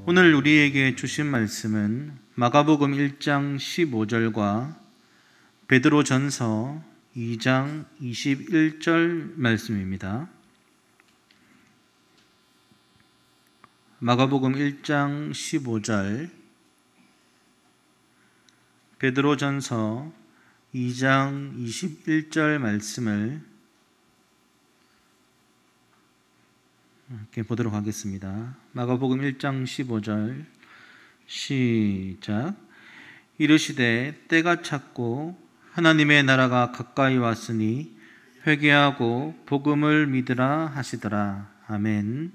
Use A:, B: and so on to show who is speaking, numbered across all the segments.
A: 오늘 우리에게 주신 말씀은 마가복음 1장 15절과 베드로전서 2장 21절 말씀입니다. 마가복음 1장 15절, 베드로전서 2장 21절 말씀을 이렇게 보도록 하겠습니다. 마가복음 1장 15절 시작. 이르시되 때가 찼고 하나님의 나라가 가까이 왔으니 회개하고 복음을 믿으라 하시더라. 아멘.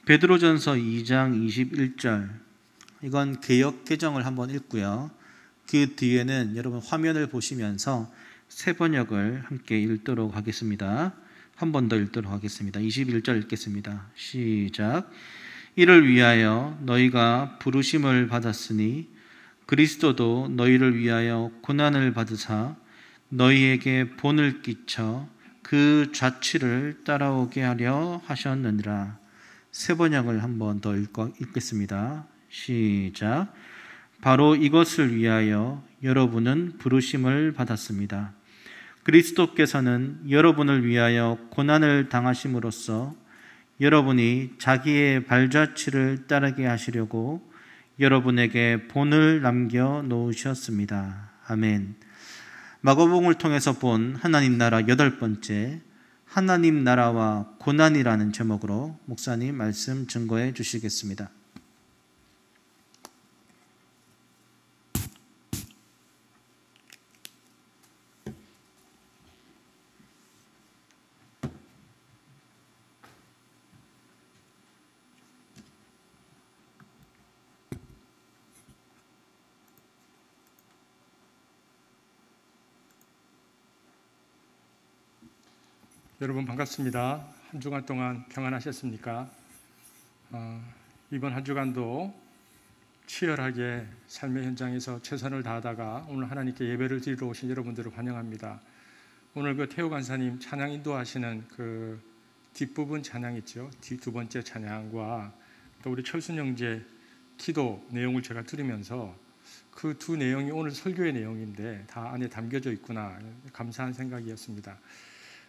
A: 베드로전서 2장 21절, 이건 개역 개정을 한번 읽고요. 그 뒤에는 여러분 화면을 보시면서 새 번역을 함께 읽도록 하겠습니다. 한 번 더 읽도록 하겠습니다. 21절 읽겠습니다. 시작. 이를 위하여 너희가 부르심을 받았으니 그리스도도 너희를 위하여 고난을 받으사 너희에게 본을 끼쳐 그 좌치를 따라오게 하려 하셨느니라. 새 번역을 한 번 더 읽겠습니다. 시작. 바로 이것을 위하여 여러분은 부르심을 받았습니다. 그리스도께서는 여러분을 위하여 고난을 당하심으로써 여러분이 자기의 발자취를 따르게 하시려고 여러분에게 본을 남겨 놓으셨습니다. 아멘. 마가복음을 통해서 본 하나님 나라 8번째, 하나님 나라와 고난이라는 제목으로 목사님 말씀 증거해 주시겠습니다.
B: 여러분 반갑습니다. 한 주간 동안 평안하셨습니까? 이번 한 주간도 치열하게 삶의 현장에서 최선을 다하다가 오늘 하나님께 예배를 드리러 오신 여러분들을 환영합니다. 오늘 그 태호 간사님 찬양 인도하시는 그 뒷부분 찬양 있죠? 두 번째 찬양과 또 우리 철순 형제 기도 내용을 제가 들으면서 그 두 내용이 오늘 설교의 내용인데 다 안에 담겨져 있구나, 감사한 생각이었습니다.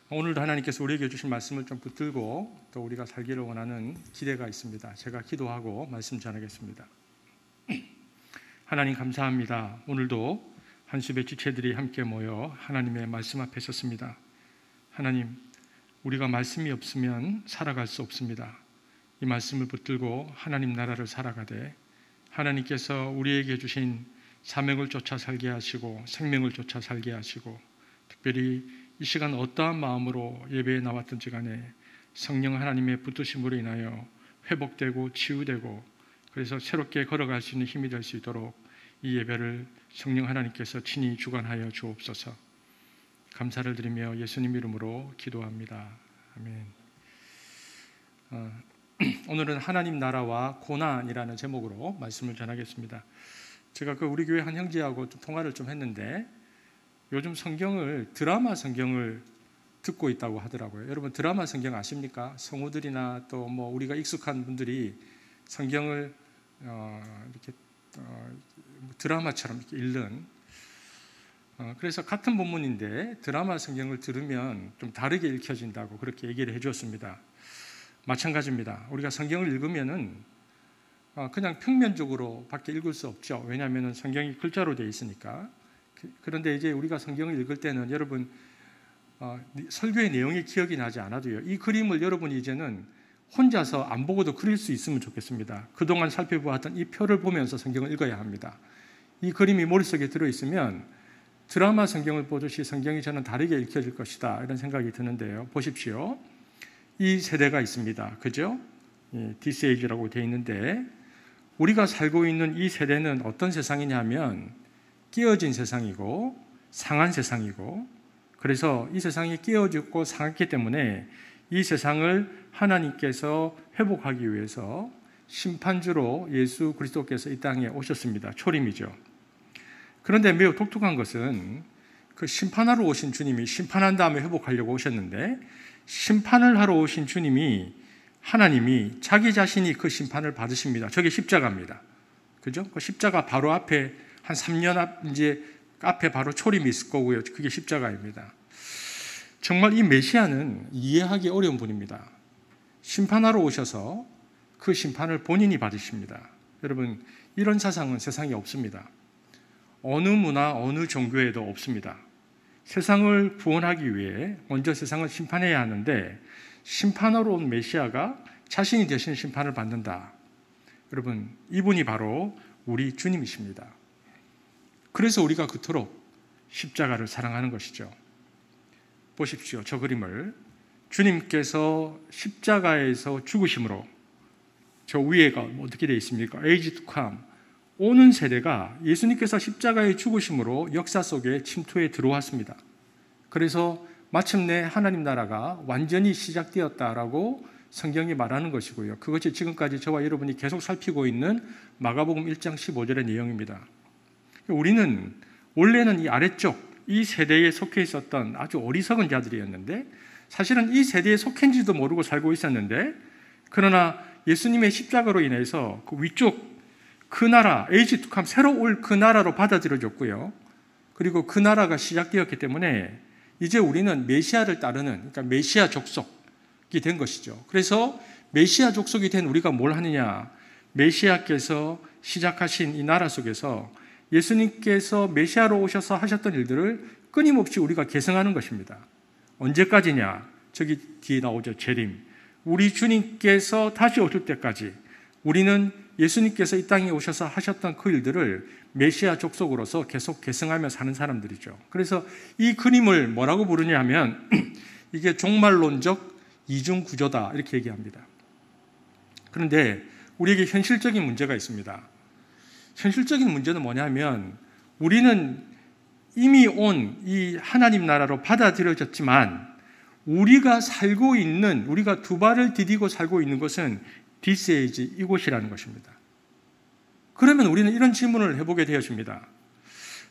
B: 오늘도 하나님께서 우리에게 주신 말씀을 좀 붙들고 또 우리가 살기를 원하는 기대가 있습니다. 제가 기도하고 말씀 전하겠습니다. 하나님 감사합니다. 오늘도 한수배 지체들이 함께 모여 하나님의 말씀 앞에 섰습니다. 하나님, 우리가 말씀이 없으면 살아갈 수 없습니다. 이 말씀을 붙들고 하나님 나라를 살아가되 하나님께서 우리에게 주신 사명을 쫓아 살게 하시고 생명을 쫓아 살게 하시고 특별히 이 시간 어떠한 마음으로 예배에 나왔든지 간에 성령 하나님의 붙드심으로 인하여 회복되고 치유되고 그래서 새롭게 걸어갈 수 있는 힘이 될 수 있도록 이 예배를 성령 하나님께서 친히 주관하여 주옵소서. 감사를 드리며 예수님 이름으로 기도합니다. 아멘. 오늘은 하나님 나라와 고난이라는 제목으로 말씀을 전하겠습니다. 제가 우리 교회 한 형제하고 좀 통화를 좀 했는데 요즘 성경을, 드라마 성경을 듣고 있다고 하더라고요. 여러분 드라마 성경 아십니까? 성우들이나 또 뭐 우리가 익숙한 분들이 성경을 이렇게 드라마처럼 이렇게 읽는, 그래서 같은 본문인데 드라마 성경을 들으면 좀 다르게 읽혀진다고 그렇게 얘기를 해주었습니다. 마찬가지입니다. 우리가 성경을 읽으면은 그냥 평면적으로 밖에 읽을 수 없죠. 왜냐하면 성경이 글자로 되어 있으니까. 그런데 이제 우리가 성경을 읽을 때는 여러분 설교의 내용이 기억이 나지 않아도요, 이 그림을 여러분이 이제는 혼자서 안 보고도 그릴 수 있으면 좋겠습니다. 그동안 살펴보았던 이 표를 보면서 성경을 읽어야 합니다. 이 그림이 머릿속에 들어있으면 드라마 성경을 보듯이 성경이 저는 다르게 읽혀질 것이다, 이런 생각이 드는데요. 보십시오. 이 세대가 있습니다. 그죠? This age라고 되어 있는데 우리가 살고 있는 이 세대는 어떤 세상이냐면 깨어진 세상이고 상한 세상이고, 그래서 이 세상이 깨어졌고 상했기 때문에 이 세상을 하나님께서 회복하기 위해서 심판주로 예수 그리스도께서 이 땅에 오셨습니다. 초림이죠. 그런데 매우 독특한 것은 그 심판하러 오신 주님이 심판한 다음에 회복하려고 오셨는데 심판을 하러 오신 주님이 하나님이 자기 자신이 그 심판을 받으십니다. 저게 십자가입니다. 그죠? 그 십자가 바로 앞에 한 3년 앞에 바로 초림이 있을 거고요. 그게 십자가입니다. 정말 이 메시아는 이해하기 어려운 분입니다. 심판하러 오셔서 그 심판을 본인이 받으십니다. 여러분, 이런 사상은 세상에 없습니다. 어느 문화, 어느 종교에도 없습니다. 세상을 구원하기 위해 먼저 세상을 심판해야 하는데 심판하러 온 메시아가 자신이 대신 심판을 받는다. 여러분, 이분이 바로 우리 주님이십니다. 그래서 우리가 그토록 십자가를 사랑하는 것이죠. 보십시오. 저 그림을. 주님께서 십자가에서 죽으심으로 저 위에가 어떻게 되어 있습니까? Age to come. 오는 세대가 예수님께서 십자가에 죽으심으로 역사 속에 침투해 들어왔습니다. 그래서 마침내 하나님 나라가 완전히 시작되었다라고 성경이 말하는 것이고요. 그것이 지금까지 저와 여러분이 계속 살피고 있는 마가복음 1장 15절의 내용입니다. 우리는 원래는 이 아래쪽, 이 세대에 속해 있었던 아주 어리석은 자들이었는데 사실은 이 세대에 속한지도 모르고 살고 있었는데 그러나 예수님의 십자가로 인해서 그 위쪽 그 나라, 에이지 투캄 새로 올 그 나라로 받아들여졌고요. 그리고 그 나라가 시작되었기 때문에 이제 우리는 메시아를 따르는, 그러니까 메시아 족속이 된 것이죠. 그래서 메시아 족속이 된 우리가 뭘 하느냐? 메시아께서 시작하신 이 나라 속에서 예수님께서 메시아로 오셔서 하셨던 일들을 끊임없이 우리가 계승하는 것입니다. 언제까지냐? 저기 뒤에 나오죠. 재림. 우리 주님께서 다시 오실 때까지 우리는 예수님께서 이 땅에 오셔서 하셨던 그 일들을 메시아 족속으로서 계속 계승하며 사는 사람들이죠. 그래서 이 그림을 뭐라고 부르냐 하면 이게 종말론적 이중구조다 이렇게 얘기합니다. 그런데 우리에게 현실적인 문제가 있습니다. 현실적인 문제는 뭐냐면 우리는 이미 온 이 하나님 나라로 받아들여졌지만 우리가 살고 있는, 우리가 두 발을 디디고 살고 있는 것은 This age, 이곳이라는 것입니다. 그러면 우리는 이런 질문을 해보게 되어집니다.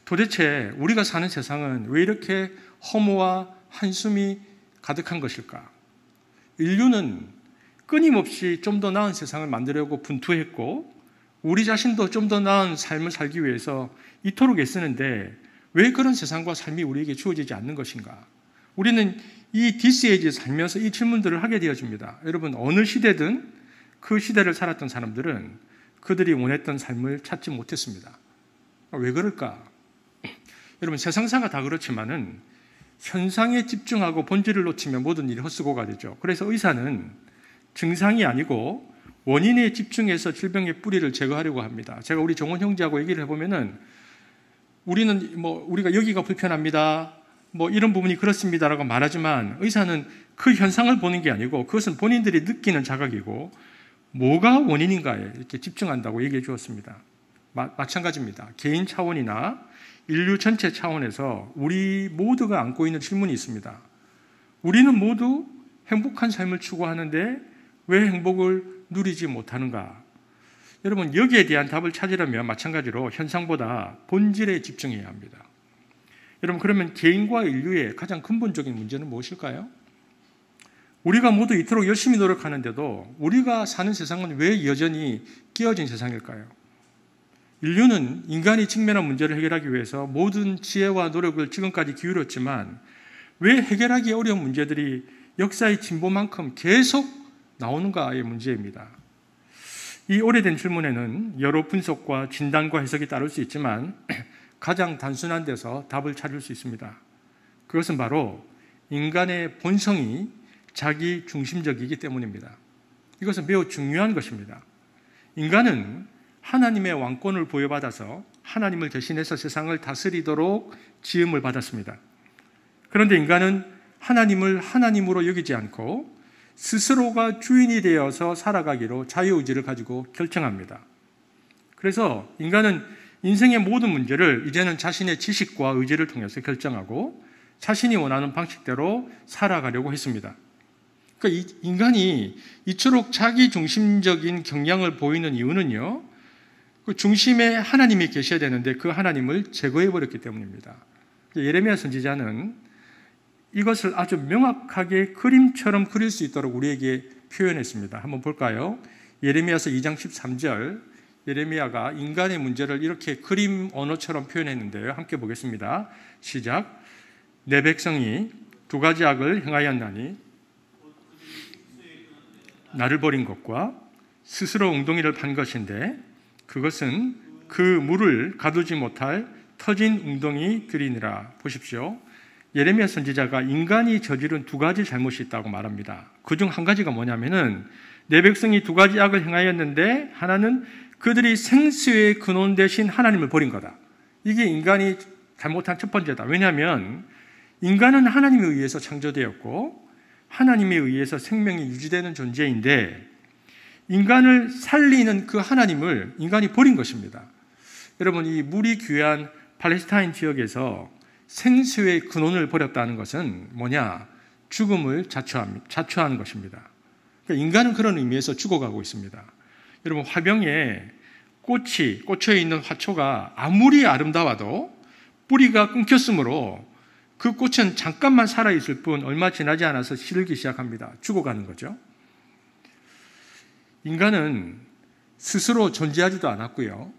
B: 도대체 우리가 사는 세상은 왜 이렇게 허무와 한숨이 가득한 것일까? 인류는 끊임없이 좀 더 나은 세상을 만들려고 분투했고 우리 자신도 좀 더 나은 삶을 살기 위해서 이토록 애쓰는데 왜 그런 세상과 삶이 우리에게 주어지지 않는 것인가? 우리는 이 This age에 살면서 이 질문들을 하게 되어집니다. 여러분, 어느 시대든 그 시대를 살았던 사람들은 그들이 원했던 삶을 찾지 못했습니다. 왜 그럴까? 여러분, 세상사가 다 그렇지만은 현상에 집중하고 본질을 놓치면 모든 일이 헛수고가 되죠. 그래서 의사는 증상이 아니고 원인에 집중해서 질병의 뿌리를 제거하려고 합니다. 제가 우리 정원 형제하고 얘기를 해보면은 우리는 우리가 여기가 불편합니다. 이런 부분이 그렇습니다라고 말하지만 의사는 그 현상을 보는 게 아니고 그것은 본인들이 느끼는 자각이고 뭐가 원인인가에 이렇게 집중한다고 얘기해 주었습니다. 마찬가지입니다. 개인 차원이나 인류 전체 차원에서 우리 모두가 안고 있는 질문이 있습니다. 우리는 모두 행복한 삶을 추구하는데 왜 행복을 누리지 못하는가? 여러분, 여기에 대한 답을 찾으려면 마찬가지로 현상보다 본질에 집중해야 합니다. 여러분, 그러면 개인과 인류의 가장 근본적인 문제는 무엇일까요? 우리가 모두 이토록 열심히 노력하는데도 우리가 사는 세상은 왜 여전히 끼어진 세상일까요? 인류는 인간이 직면한 문제를 해결하기 위해서 모든 지혜와 노력을 지금까지 기울였지만 왜 해결하기 어려운 문제들이 역사의 진보만큼 계속 나오는가의 문제입니다. 이 오래된 질문에는 여러 분석과 진단과 해석이 따를 수 있지만 가장 단순한 데서 답을 찾을 수 있습니다. 그것은 바로 인간의 본성이 자기 중심적이기 때문입니다. 이것은 매우 중요한 것입니다. 인간은 하나님의 왕권을 부여받아서 하나님을 대신해서 세상을 다스리도록 지음을 받았습니다. 그런데 인간은 하나님을 하나님으로 여기지 않고 스스로가 주인이 되어서 살아가기로 자유의지를 가지고 결정합니다. 그래서 인간은 인생의 모든 문제를 이제는 자신의 지식과 의지를 통해서 결정하고 자신이 원하는 방식대로 살아가려고 했습니다. 그러니까 인간이 이토록 자기 중심적인 경향을 보이는 이유는요, 그 중심에 하나님이 계셔야 되는데 그 하나님을 제거해버렸기 때문입니다. 예레미야 선지자는 이것을 아주 명확하게 그림처럼 그릴 수 있도록 우리에게 표현했습니다. 한번 볼까요? 예레미야서 2장 13절, 예레미야가 인간의 문제를 이렇게 그림 언어처럼 표현했는데요. 함께 보겠습니다. 시작. 내 백성이 두 가지 악을 행하였나니 나를 버린 것과 스스로 웅덩이를 판 것인데 그것은 그 물을 가두지 못할 터진 웅덩이들이니라. 보십시오. 예레미야 선지자가 인간이 저지른 두 가지 잘못이 있다고 말합니다. 그중 한 가지가 뭐냐면은 내 백성이 두 가지 악을 행하였는데 하나는 그들이 생수의 근원 대신 하나님을 버린 거다. 이게 인간이 잘못한 첫 번째다. 왜냐하면 인간은 하나님에 의해서 창조되었고 하나님에 의해서 생명이 유지되는 존재인데 인간을 살리는 그 하나님을 인간이 버린 것입니다. 여러분, 이 물이 귀한 팔레스타인 지역에서 생수의 근원을 버렸다는 것은 뭐냐? 죽음을 자초하는 것입니다. 그러니까 인간은 그런 의미에서 죽어가고 있습니다. 여러분, 화병에 꽃이 꽂혀 있는 화초가 아무리 아름다워도 뿌리가 끊겼으므로 그 꽃은 잠깐만 살아있을 뿐 얼마 지나지 않아서 시들기 시작합니다. 죽어가는 거죠. 인간은 스스로 존재하지도 않았고요.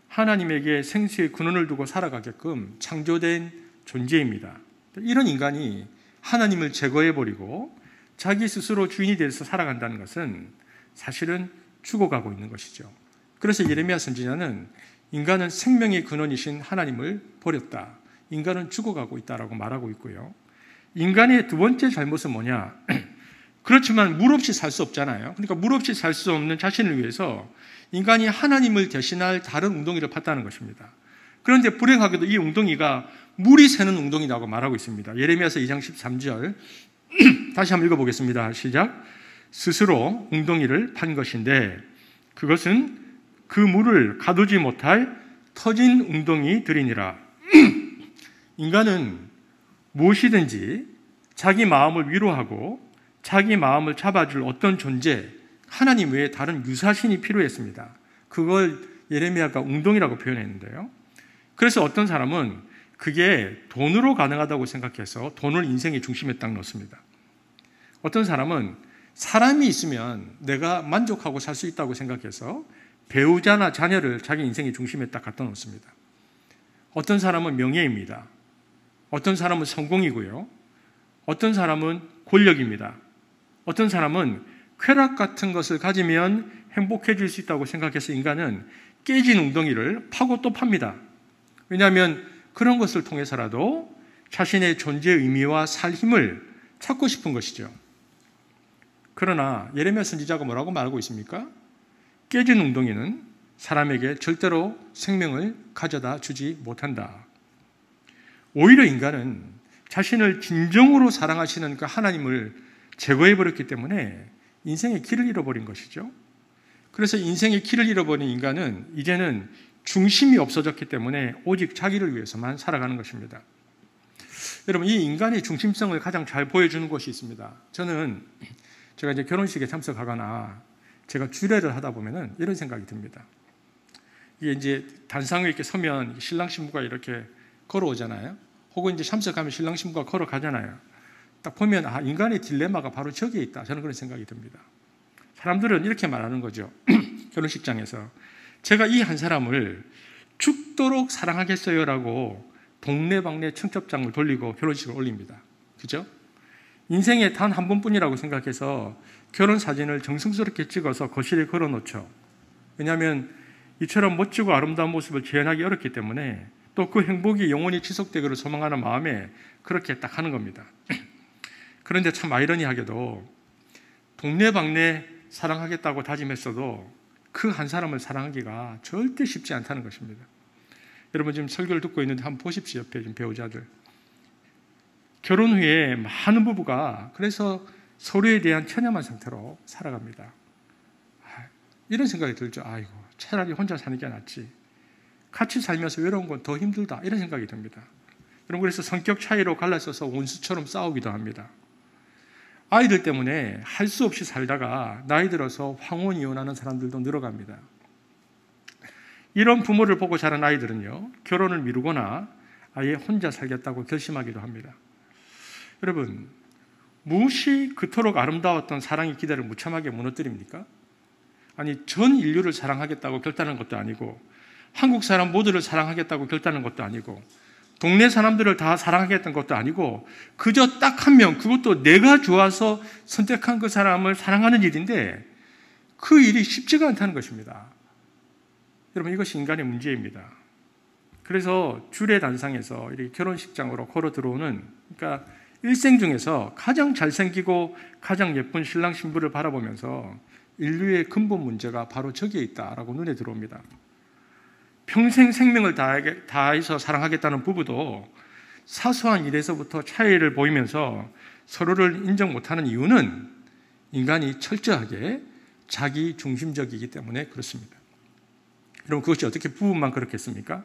B: 하나님에게 생수의 근원을 두고 살아가게끔 창조된 존재입니다. 이런 인간이 하나님을 제거해버리고 자기 스스로 주인이 돼서 살아간다는 것은 사실은 죽어가고 있는 것이죠. 그래서 예레미야 선지자는 인간은 생명의 근원이신 하나님을 버렸다. 인간은 죽어가고 있다라고 말하고 있고요. 인간의 두 번째 잘못은 뭐냐? 그렇지만 물 없이 살 수 없잖아요. 그러니까 물 없이 살 수 없는 자신을 위해서 인간이 하나님을 대신할 다른 웅덩이를 팠다는 것입니다. 그런데 불행하게도 이 웅덩이가 물이 새는 웅덩이라고 말하고 있습니다. 예레미야서 2장 13절 다시 한번 읽어보겠습니다. 시작. 스스로 웅덩이를 판 것인데 그것은 그 물을 가두지 못할 터진 웅덩이들이니라. 인간은 무엇이든지 자기 마음을 위로하고 자기 마음을 잡아줄 어떤 존재, 하나님 외에 다른 유사신이 필요했습니다. 그걸 예레미야가 웅덩이라고 표현했는데요. 그래서 어떤 사람은 그게 돈으로 가능하다고 생각해서 돈을 인생의 중심에 딱 놓습니다. 어떤 사람은 사람이 있으면 내가 만족하고 살 수 있다고 생각해서 배우자나 자녀를 자기 인생의 중심에 딱 갖다 놓습니다. 어떤 사람은 명예입니다. 어떤 사람은 성공이고요. 어떤 사람은 권력입니다. 어떤 사람은 쾌락 같은 것을 가지면 행복해질 수 있다고 생각해서 인간은 깨진 웅덩이를 파고 또 팝니다. 왜냐하면 그런 것을 통해서라도 자신의 존재의 의미와 살 힘을 찾고 싶은 것이죠. 그러나 예레미야 선지자가 뭐라고 말하고 있습니까? 깨진 웅덩이는 사람에게 절대로 생명을 가져다 주지 못한다. 오히려 인간은 자신을 진정으로 사랑하시는 그 하나님을 제거해버렸기 때문에 인생의 길을 잃어버린 것이죠. 그래서 인생의 길을 잃어버린 인간은 이제는 중심이 없어졌기 때문에 오직 자기를 위해서만 살아가는 것입니다. 여러분, 이 인간의 중심성을 가장 잘 보여주는 것이 있습니다. 제가 이제 결혼식에 참석하거나 제가 주례를 하다 보면은 이런 생각이 듭니다. 이게 이제 단상에 이렇게 서면 신랑 신부가 이렇게 걸어오잖아요. 혹은 이제 참석하면 신랑 신부가 걸어가잖아요. 딱 보면 인간의 딜레마가 바로 저기에 있다. 저는 그런 생각이 듭니다. 사람들은 이렇게 말하는 거죠. 결혼식장에서 제가 이 한 사람을 죽도록 사랑하겠어요라고 동네방네 청첩장을 돌리고 결혼식을 올립니다. 그죠? 인생에 단 한 번뿐이라고 생각해서 결혼 사진을 정성스럽게 찍어서 거실에 걸어놓죠. 왜냐하면 이처럼 멋지고 아름다운 모습을 재현하기 어렵기 때문에 또 그 행복이 영원히 지속되기를 소망하는 마음에 그렇게 딱 하는 겁니다. 그런데 참 아이러니하게도 동네방네 사랑하겠다고 다짐했어도 그 한 사람을 사랑하기가 절대 쉽지 않다는 것입니다. 여러분 지금 설교를 듣고 있는데 한번 보십시오. 옆에 지금 배우자들. 결혼 후에 많은 부부가 그래서 서로에 대한 처념한 상태로 살아갑니다. 이런 생각이 들죠. 아이고, 차라리 혼자 사는 게 낫지. 같이 살면서 외로운 건 더 힘들다. 이런 생각이 듭니다. 여러분, 그래서 성격 차이로 갈라서서 원수처럼 싸우기도 합니다. 아이들 때문에 할 수 없이 살다가 나이 들어서 황혼 이혼하는 사람들도 늘어갑니다. 이런 부모를 보고 자란 아이들은요, 결혼을 미루거나 아예 혼자 살겠다고 결심하기도 합니다. 여러분, 무엇이 그토록 아름다웠던 사랑의 기대를 무참하게 무너뜨립니까? 아니, 전 인류를 사랑하겠다고 결단한 것도 아니고, 한국 사람 모두를 사랑하겠다고 결단한 것도 아니고, 동네 사람들을 다 사랑하겠다는 것도 아니고, 그저 딱 한 명, 그것도 내가 좋아서 선택한 그 사람을 사랑하는 일인데, 그 일이 쉽지가 않다는 것입니다. 여러분, 이것이 인간의 문제입니다. 그래서 주례단상에서 이렇게 결혼식장으로 걸어 들어오는, 그러니까 일생 중에서 가장 잘생기고 가장 예쁜 신랑 신부를 바라보면서 인류의 근본 문제가 바로 저기에 있다라고 눈에 들어옵니다. 평생 생명을 다해서 사랑하겠다는 부부도 사소한 일에서부터 차이를 보이면서 서로를 인정 못하는 이유는 인간이 철저하게 자기 중심적이기 때문에 그렇습니다. 여러분, 그것이 어떻게 부부만 그렇겠습니까?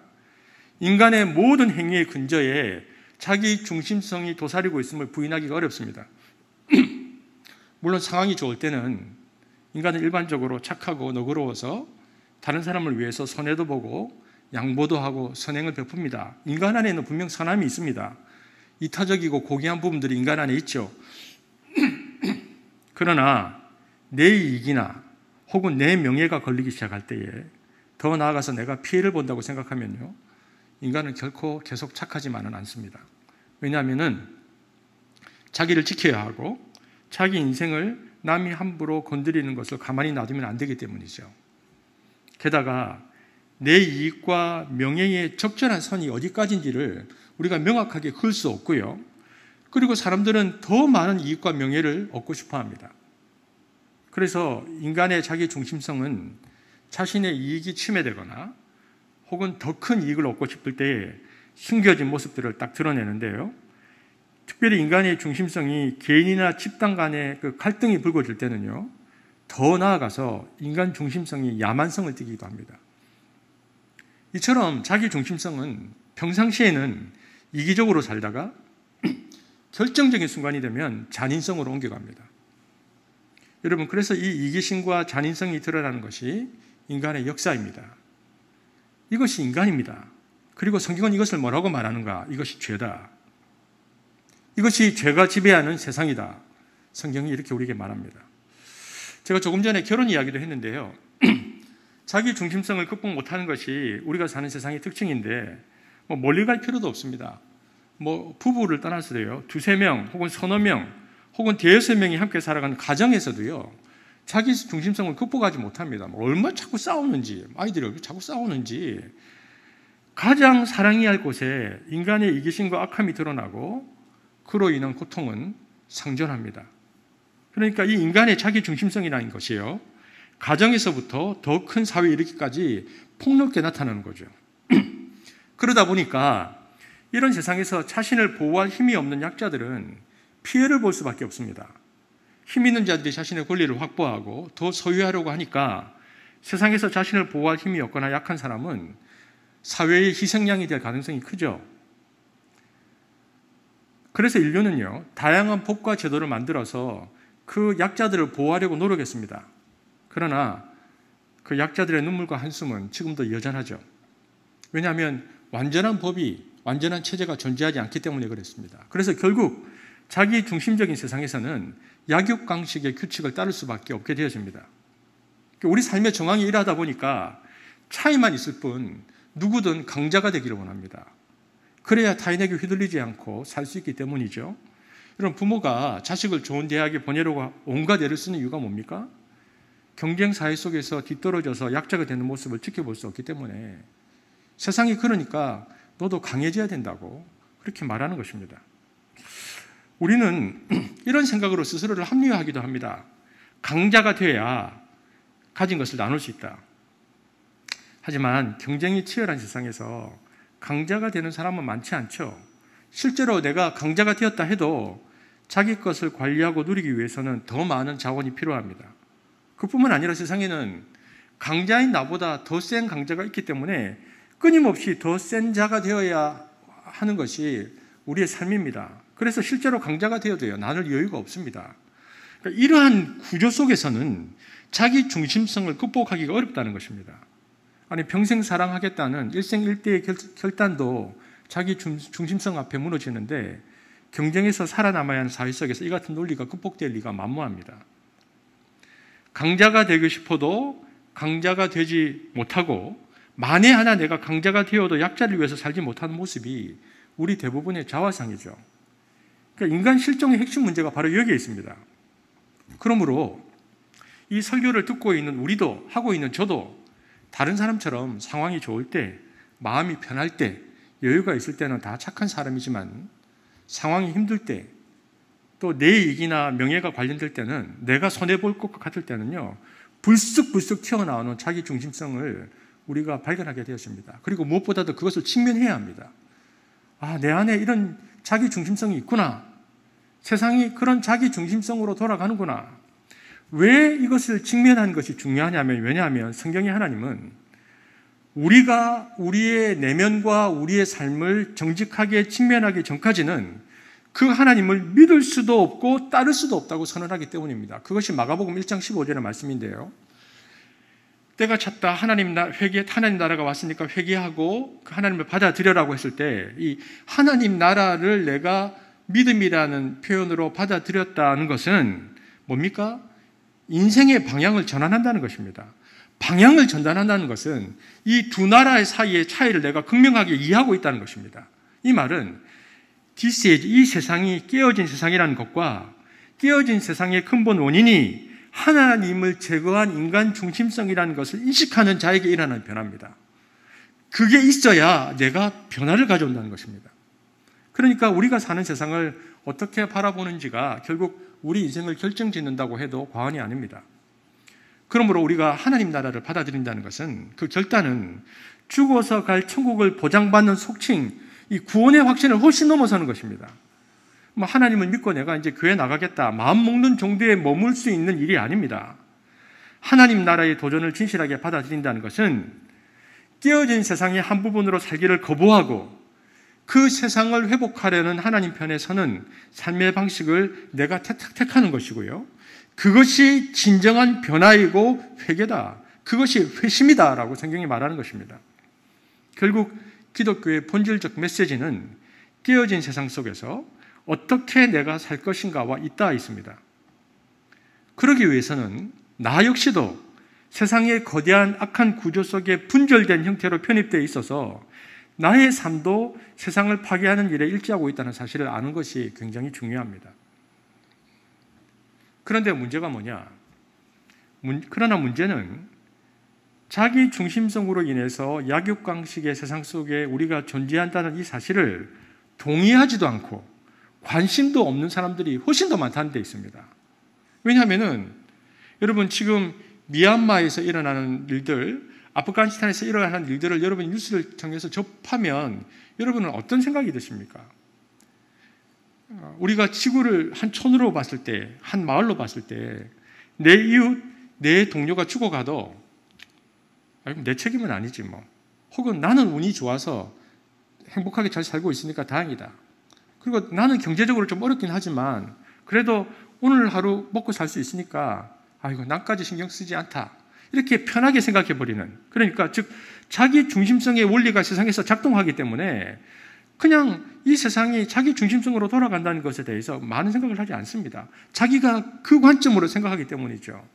B: 인간의 모든 행위의 근저에 자기 중심성이 도사리고 있음을 부인하기가 어렵습니다. 물론 상황이 좋을 때는 인간은 일반적으로 착하고 너그러워서 다른 사람을 위해서 손해도 보고 양보도 하고 선행을 베풉니다. 인간 안에는 분명 선함이 있습니다. 이타적이고 고귀한 부분들이 인간 안에 있죠. 그러나 내 이익이나 혹은 내 명예가 걸리기 시작할 때에, 더 나아가서 내가 피해를 본다고 생각하면요, 인간은 결코 계속 착하지만은 않습니다. 왜냐하면은 자기를 지켜야 하고 자기 인생을 남이 함부로 건드리는 것을 가만히 놔두면 안 되기 때문이죠. 게다가 내 이익과 명예의 적절한 선이 어디까지인지를 우리가 명확하게 그을 수 없고요. 그리고 사람들은 더 많은 이익과 명예를 얻고 싶어 합니다. 그래서 인간의 자기 중심성은 자신의 이익이 침해되거나 혹은 더 큰 이익을 얻고 싶을 때에 숨겨진 모습들을 딱 드러내는데요. 특별히 인간의 중심성이 개인이나 집단 간의 그 갈등이 불거질 때는요, 더 나아가서 인간 중심성이 야만성을 띠기도 합니다. 이처럼 자기 중심성은 평상시에는 이기적으로 살다가 결정적인 순간이 되면 잔인성으로 옮겨갑니다. 여러분, 그래서 이 이기심과 잔인성이 드러나는 것이 인간의 역사입니다. 이것이 인간입니다. 그리고 성경은 이것을 뭐라고 말하는가? 이것이 죄다. 이것이 죄가 지배하는 세상이다. 성경이 이렇게 우리에게 말합니다. 제가 조금 전에 결혼 이야기도 했는데요. 자기 중심성을 극복 못하는 것이 우리가 사는 세상의 특징인데, 멀리 갈 필요도 없습니다. 부부를 떠나서도요, 2-3명 혹은 서너 명 혹은 대여섯 명이 함께 살아가는 가정에서도요, 자기 중심성을 극복하지 못합니다. 얼마나 자꾸 싸우는지, 아이들이 얼마나 자꾸 싸우는지. 가장 사랑해야 할 곳에 인간의 이기심과 악함이 드러나고 그로 인한 고통은 상존합니다. 그러니까 이 인간의 자기 중심성이라는 것이요, 가정에서부터 더 큰 사회에 이르기까지 폭넓게 나타나는 거죠. 그러다 보니까 이런 세상에서 자신을 보호할 힘이 없는 약자들은 피해를 볼 수밖에 없습니다. 힘 있는 자들이 자신의 권리를 확보하고 더 소유하려고 하니까 세상에서 자신을 보호할 힘이 없거나 약한 사람은 사회의 희생양이 될 가능성이 크죠. 그래서 인류는요, 다양한 법과 제도를 만들어서 그 약자들을 보호하려고 노력했습니다. 그러나 그 약자들의 눈물과 한숨은 지금도 여전하죠. 왜냐하면 완전한 법이, 완전한 체제가 존재하지 않기 때문에 그랬습니다. 그래서 결국 자기 중심적인 세상에서는 약육강식의 규칙을 따를 수밖에 없게 되어집니다. 우리 삶의 정황이 이러하다 보니까 차이만 있을 뿐 누구든 강자가 되기를 원합니다. 그래야 타인에게 휘둘리지 않고 살 수 있기 때문이죠. 여러분, 부모가 자식을 좋은 대학에 보내려고 온갖 애를 쓰는 이유가 뭡니까? 경쟁 사회 속에서 뒤떨어져서 약자가 되는 모습을 지켜볼 수 없기 때문에, 세상이 그러니까 너도 강해져야 된다고 그렇게 말하는 것입니다. 우리는 이런 생각으로 스스로를 합리화하기도 합니다. 강자가 되어야 가진 것을 나눌 수 있다. 하지만 경쟁이 치열한 세상에서 강자가 되는 사람은 많지 않죠. 실제로 내가 강자가 되었다 해도 자기 것을 관리하고 누리기 위해서는 더 많은 자원이 필요합니다. 그뿐만 아니라 세상에는 강자인 나보다 더 센 강자가 있기 때문에 끊임없이 더 센 자가 되어야 하는 것이 우리의 삶입니다. 그래서 실제로 강자가 되어도요, 나눌 여유가 없습니다. 그러니까 이러한 구조 속에서는 자기 중심성을 극복하기가 어렵다는 것입니다. 아니, 평생 사랑하겠다는 일생일대의 결단도 자기 중심성 앞에 무너지는데, 경쟁에서 살아남아야 하는 사회 속에서 이 같은 논리가 극복될 리가 만무합니다. 강자가 되고 싶어도 강자가 되지 못하고 만에 하나 내가 강자가 되어도 약자를 위해서 살지 못하는 모습이 우리 대부분의 자화상이죠. 그러니까 인간 실종의 핵심 문제가 바로 여기에 있습니다. 그러므로 이 설교를 듣고 있는 우리도 하고 있는 저도 다른 사람처럼 상황이 좋을 때, 마음이 편할 때, 여유가 있을 때는 다 착한 사람이지만 상황이 힘들 때, 또 내 이익이나 명예가 관련될 때는 내가 손해볼 것 같을 때는요, 불쑥불쑥 튀어나오는 자기 중심성을 우리가 발견하게 되었습니다. 그리고 무엇보다도 그것을 직면해야 합니다. 아, 내 안에 이런 자기 중심성이 있구나. 세상이 그런 자기 중심성으로 돌아가는구나. 왜 이것을 직면하는 것이 중요하냐면, 왜냐하면 성경의 하나님은 우리가 우리의 내면과 우리의 삶을 정직하게 직면하기 전까지는 그 하나님을 믿을 수도 없고 따를 수도 없다고 선언하기 때문입니다. 그것이 마가복음 1장 15절의 말씀인데요. 때가 찼다. 하나님 나라가 왔으니까 회개하고 그 하나님을 받아들여라고 했을 때 이 하나님 나라를 내가 믿음이라는 표현으로 받아들였다는 것은 뭡니까? 인생의 방향을 전환한다는 것입니다. 방향을 전환한다는 것은 이 두 나라의 사이의 차이를 내가 극명하게 이해하고 있다는 것입니다. 이 말은 이 세상이 깨어진 세상이라는 것과 깨어진 세상의 근본 원인이 하나님을 제거한 인간 중심성이라는 것을 인식하는 자에게 일어나는 변화입니다. 그게 있어야 내가 변화를 가져온다는 것입니다. 그러니까 우리가 사는 세상을 어떻게 바라보는지가 결국 우리 인생을 결정짓는다고 해도 과언이 아닙니다. 그러므로 우리가 하나님 나라를 받아들인다는 것은 그 결단은 죽어서 갈 천국을 보장받는 속칭 이 구원의 확신을 훨씬 넘어서는 것입니다. 하나님을 믿고 내가 이제 교회 나가겠다, 마음 먹는 정도에 머물 수 있는 일이 아닙니다. 하나님 나라의 도전을 진실하게 받아들인다는 것은 깨어진 세상의 한 부분으로 살기를 거부하고 그 세상을 회복하려는 하나님 편에 서는 삶의 방식을 내가 택하는 것이고요. 그것이 진정한 변화이고 회개다. 그것이 회심이다라고 성경이 말하는 것입니다. 결국 기독교의 본질적 메시지는 깨어진 세상 속에서 어떻게 내가 살 것인가와 잇닿아 있습니다. 그러기 위해서는 나 역시도 세상의 거대한 악한 구조 속에 분절된 형태로 편입되어 있어서 나의 삶도 세상을 파괴하는 일에 일치하고 있다는 사실을 아는 것이 굉장히 중요합니다. 그런데 문제가 뭐냐? 그러나 문제는 자기 중심성으로 인해서 약육강식의 세상 속에 우리가 존재한다는 이 사실을 동의하지도 않고 관심도 없는 사람들이 훨씬 더 많다는 데 있습니다. 왜냐하면 여러분 지금 미얀마에서 일어나는 일들, 아프가니스탄에서 일어나는 일들을 여러분이 뉴스를 통해서 접하면 여러분은 어떤 생각이 드십니까? 우리가 지구를 한 촌으로 봤을 때, 한 마을로 봤을 때 내 이웃, 내 동료가 죽어가도 내 책임은 아니지 뭐. 혹은 나는 운이 좋아서 행복하게 잘 살고 있으니까 다행이다. 그리고 나는 경제적으로 좀 어렵긴 하지만 그래도 오늘 하루 먹고 살 수 있으니까 아이고 나까지 신경 쓰지 않다. 이렇게 편하게 생각해버리는, 그러니까 즉 자기 중심성의 원리가 세상에서 작동하기 때문에 그냥 이 세상이 자기 중심성으로 돌아간다는 것에 대해서 많은 생각을 하지 않습니다. 자기가 그 관점으로 생각하기 때문이죠.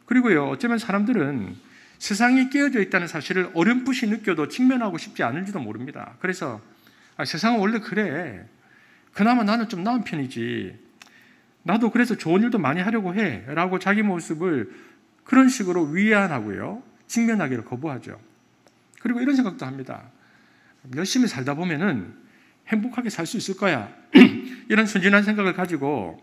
B: 그리고요, 어쩌면 사람들은 세상이 깨어져 있다는 사실을 어렴풋이 느껴도 직면하고 싶지 않을지도 모릅니다. 그래서 세상은 원래 그래. 그나마 나는 좀 나은 편이지. 나도 그래서 좋은 일도 많이 하려고 해. 라고 자기 모습을 그런 식으로 위안하고요. 직면하기를 거부하죠. 그리고 이런 생각도 합니다. 열심히 살다 보면은 행복하게 살 수 있을 거야. 이런 순진한 생각을 가지고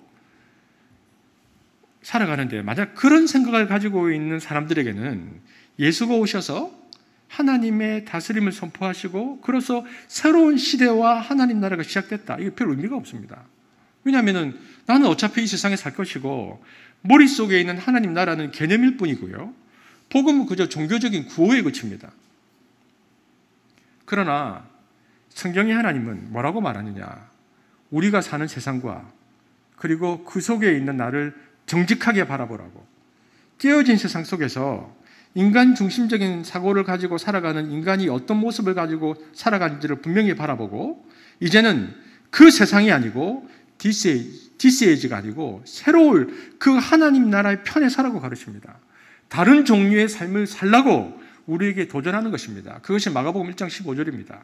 B: 살아가는데, 만약 그런 생각을 가지고 있는 사람들에게는 예수가 오셔서 하나님의 다스림을 선포하시고 그래서 새로운 시대와 하나님 나라가 시작됐다. 이게 별 의미가 없습니다. 왜냐하면 나는 어차피 이 세상에 살 것이고 머릿속에 있는 하나님 나라는 개념일 뿐이고요. 복음은 그저 종교적인 구호에 그칩니다. 그러나 성경의 하나님은 뭐라고 말하느냐? 우리가 사는 세상과 그리고 그 속에 있는 나를 정직하게 바라보라고. 깨어진 세상 속에서 인간 중심적인 사고를 가지고 살아가는 인간이 어떤 모습을 가지고 살아가는지를 분명히 바라보고 이제는 그 세상이 아니고 디스에이지가 아니고 새로울 그 하나님 나라의 편에 살라고 가르칩니다. 다른 종류의 삶을 살라고 우리에게 도전하는 것입니다. 그것이 마가복음 1장 15절입니다.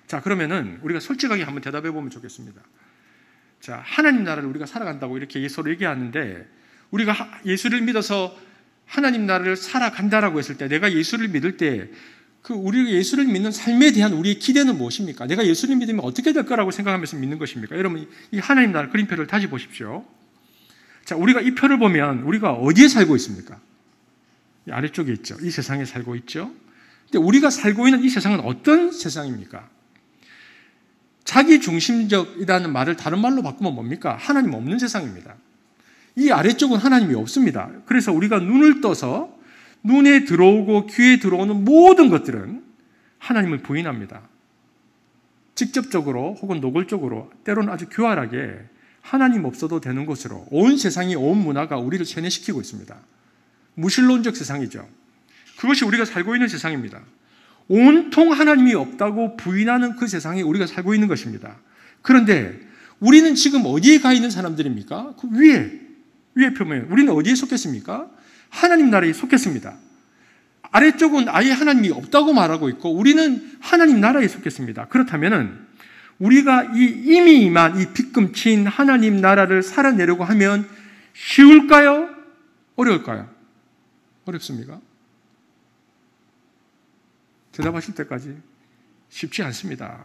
B: 자, 그러면은 우리가 솔직하게 한번 대답해 보면 좋겠습니다. 자, 하나님 나라를 우리가 살아간다고 이렇게 서로 얘기하는데, 우리가 예수를 믿어서 하나님 나라를 살아간다라고 했을 때, 내가 예수를 믿을 때 우리가 예수를 믿는 삶에 대한 우리의 기대는 무엇입니까? 내가 예수를 믿으면 어떻게 될 거라고 생각하면서 믿는 것입니까? 여러분, 이 하나님 나라 그림표를 다시 보십시오. 자, 우리가 이 표를 보면 우리가 어디에 살고 있습니까? 이 아래쪽에 있죠. 이 세상에 살고 있죠. 근데 우리가 살고 있는 이 세상은 어떤 세상입니까? 자기 중심적이라는 말을 다른 말로 바꾸면 뭡니까? 하나님 없는 세상입니다. 이 아래쪽은 하나님이 없습니다. 그래서 우리가 눈을 떠서 눈에 들어오고 귀에 들어오는 모든 것들은 하나님을 부인합니다. 직접적으로 혹은 노골적으로, 때로는 아주 교활하게 하나님 없어도 되는 것으로 온 세상이, 온 문화가 우리를 세뇌시키고 있습니다. 무신론적 세상이죠. 그것이 우리가 살고 있는 세상입니다. 온통 하나님이 없다고 부인하는 그 세상에 우리가 살고 있는 것입니다. 그런데 우리는 지금 어디에 가 있는 사람들입니까? 그 위에 표면 우리는 어디에 속했습니까? 하나님 나라에 속했습니다. 아래쪽은 아예 하나님이 없다고 말하고 있고 우리는 하나님 나라에 속했습니다. 그렇다면은 우리가 이미 임한 이 빗금친 하나님 나라를 살아내려고 하면 쉬울까요? 어려울까요? 어렵습니까? 대답하실 때까지 쉽지 않습니다.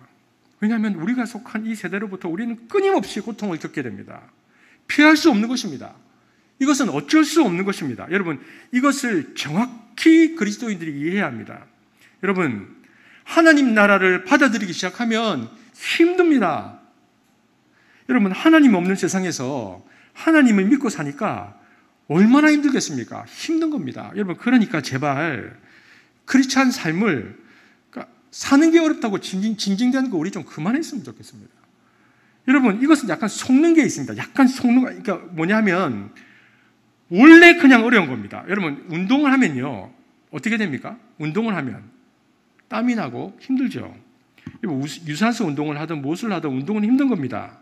B: 왜냐하면 우리가 속한 이 세대로부터 우리는 끊임없이 고통을 겪게 됩니다. 피할 수 없는 것입니다. 이것은 어쩔 수 없는 것입니다. 여러분, 이것을 정확히 그리스도인들이 이해해야 합니다. 여러분, 하나님 나라를 받아들이기 시작하면 힘듭니다. 여러분, 하나님 없는 세상에서 하나님을 믿고 사니까 얼마나 힘들겠습니까? 힘든 겁니다. 여러분, 그러니까 제발 크리스찬 삶을 사는 게 어렵다고 징징대는 거 우리 좀 그만했으면 좋겠습니다. 여러분, 이것은 약간 속는 게 있습니다. 약간 속는 거, 그러니까 뭐냐면 원래 그냥 어려운 겁니다. 여러분, 운동을 하면요 어떻게 됩니까? 운동을 하면 땀이 나고 힘들죠. 유산소 운동을 하든 무엇을 하든 운동은 힘든 겁니다.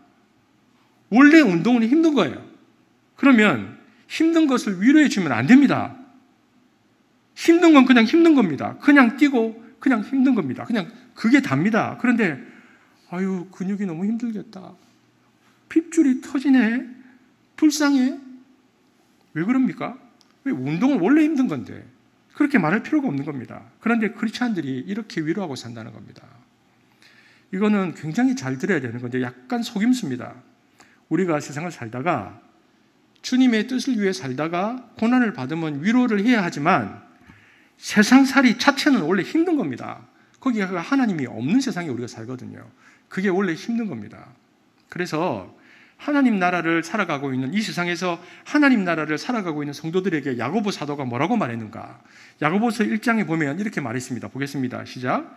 B: 원래 운동은 힘든 거예요. 그러면 힘든 것을 위로해 주면 안 됩니다. 힘든 건 그냥 힘든 겁니다. 그냥 뛰고 그냥 힘든 겁니다. 그냥 그게 답니다. 그런데 아유, 근육이 너무 힘들겠다. 핏줄이 터지네. 불쌍해. 왜 그럽니까? 왜 운동은 원래 힘든 건데 그렇게 말할 필요가 없는 겁니다. 그런데 크리스찬들이 이렇게 위로하고 산다는 겁니다. 이거는 굉장히 잘 들어야 되는 건데 약간 속임수입니다. 우리가 세상을 살다가 주님의 뜻을 위해 살다가 고난을 받으면 위로를 해야 하지만 세상살이 자체는 원래 힘든 겁니다. 거기가 하나님이 없는 세상에 우리가 살거든요. 그게 원래 힘든 겁니다. 그래서 하나님 나라를 살아가고 있는 이 세상에서 하나님 나라를 살아가고 있는 성도들에게 야고보 사도가 뭐라고 말했는가? 야고보서 1장에 보면 이렇게 말했습니다. 보겠습니다. 시작.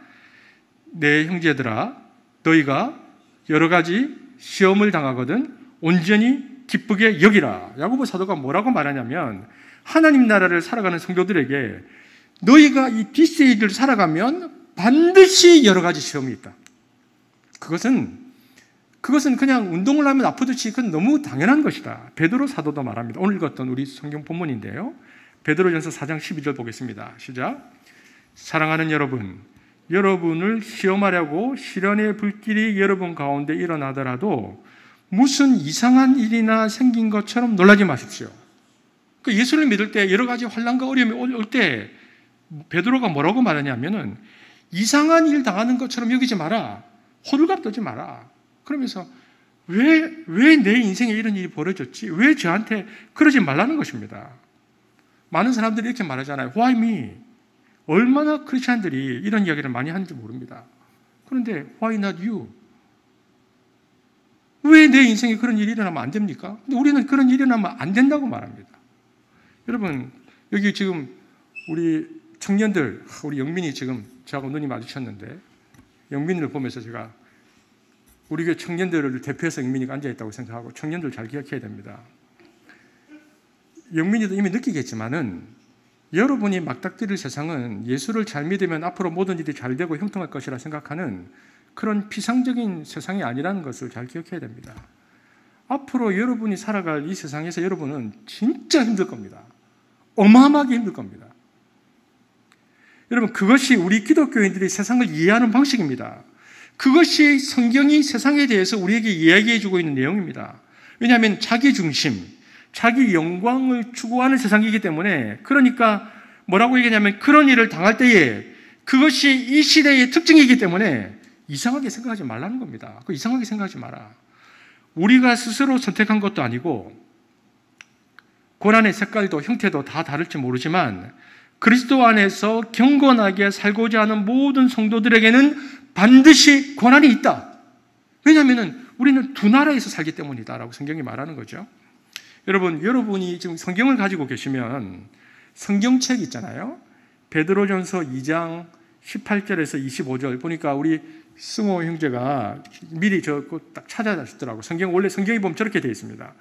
B: 내 형제들아, 너희가 여러 가지 시험을 당하거든 온전히 기쁘게 여기라. 야고보 사도가 뭐라고 말하냐면 하나님 나라를 살아가는 성도들에게 너희가 이 디스에이지를 살아가면 반드시 여러 가지 시험이 있다. 그것은 그냥 운동을 하면 아프듯이 그건 너무 당연한 것이다. 베드로 사도도 말합니다. 오늘 읽었던 우리 성경 본문인데요. 베드로전서 4장 12절 보겠습니다. 시작. 사랑하는 여러분, 여러분을 시험하려고 시련의 불길이 여러분 가운데 일어나더라도 무슨 이상한 일이나 생긴 것처럼 놀라지 마십시오. 그 예수를 믿을 때 여러 가지 환난과 어려움이 올 때 베드로가 뭐라고 말하냐면은 이상한 일 당하는 것처럼 여기지 마라. 호들갑 떨지 마라. 그러면서 왜 내 인생에 이런 일이 벌어졌지? 왜 저한테 그러지 말라는 것입니다. 많은 사람들이 이렇게 말하잖아요. Why me? 얼마나 크리스찬들이 이런 이야기를 많이 하는지 모릅니다. 그런데 Why not you? 왜 내 인생에 그런 일이 일어나면 안 됩니까? 근데 우리는 그런 일이 일어나면 안 된다고 말합니다. 여러분, 여기 지금 우리 청년들, 우리 영민이 지금 저하고 눈이 마주쳤는데 영민이를 보면서 제가 우리 교회 청년들을 대표해서 영민이가 앉아있다고 생각하고 청년들 잘 기억해야 됩니다. 영민이도 이미 느끼겠지만은 여러분이 막닥뜨릴 세상은 예수를 잘 믿으면 앞으로 모든 일이 잘 되고 형통할 것이라 생각하는 그런 피상적인 세상이 아니라는 것을 잘 기억해야 됩니다. 앞으로 여러분이 살아갈 이 세상에서 여러분은 진짜 힘들 겁니다. 어마어마하게 힘들 겁니다. 여러분, 그것이 우리 기독교인들이 세상을 이해하는 방식입니다. 그것이 성경이 세상에 대해서 우리에게 이야기해 주고 있는 내용입니다. 왜냐하면 자기 중심, 자기 영광을 추구하는 세상이기 때문에, 그러니까 뭐라고 얘기하냐면 그런 일을 당할 때에 그것이 이 시대의 특징이기 때문에 이상하게 생각하지 말라는 겁니다. 그 이상하게 생각하지 마라. 우리가 스스로 선택한 것도 아니고 고난의 색깔도 형태도 다 다를지 모르지만 그리스도 안에서 경건하게 살고자 하는 모든 성도들에게는 반드시 고난이 있다. 왜냐하면 우리는 두 나라에서 살기 때문이다라고 성경이 말하는 거죠. 여러분이 지금 성경을 가지고 계시면 성경책 있잖아요. 베드로전서 2장 18절에서 25절 보니까 우리 승호 형제가 미리 딱 찾아주더라고요. 원래 성경이 보면 저렇게 되어 있습니다.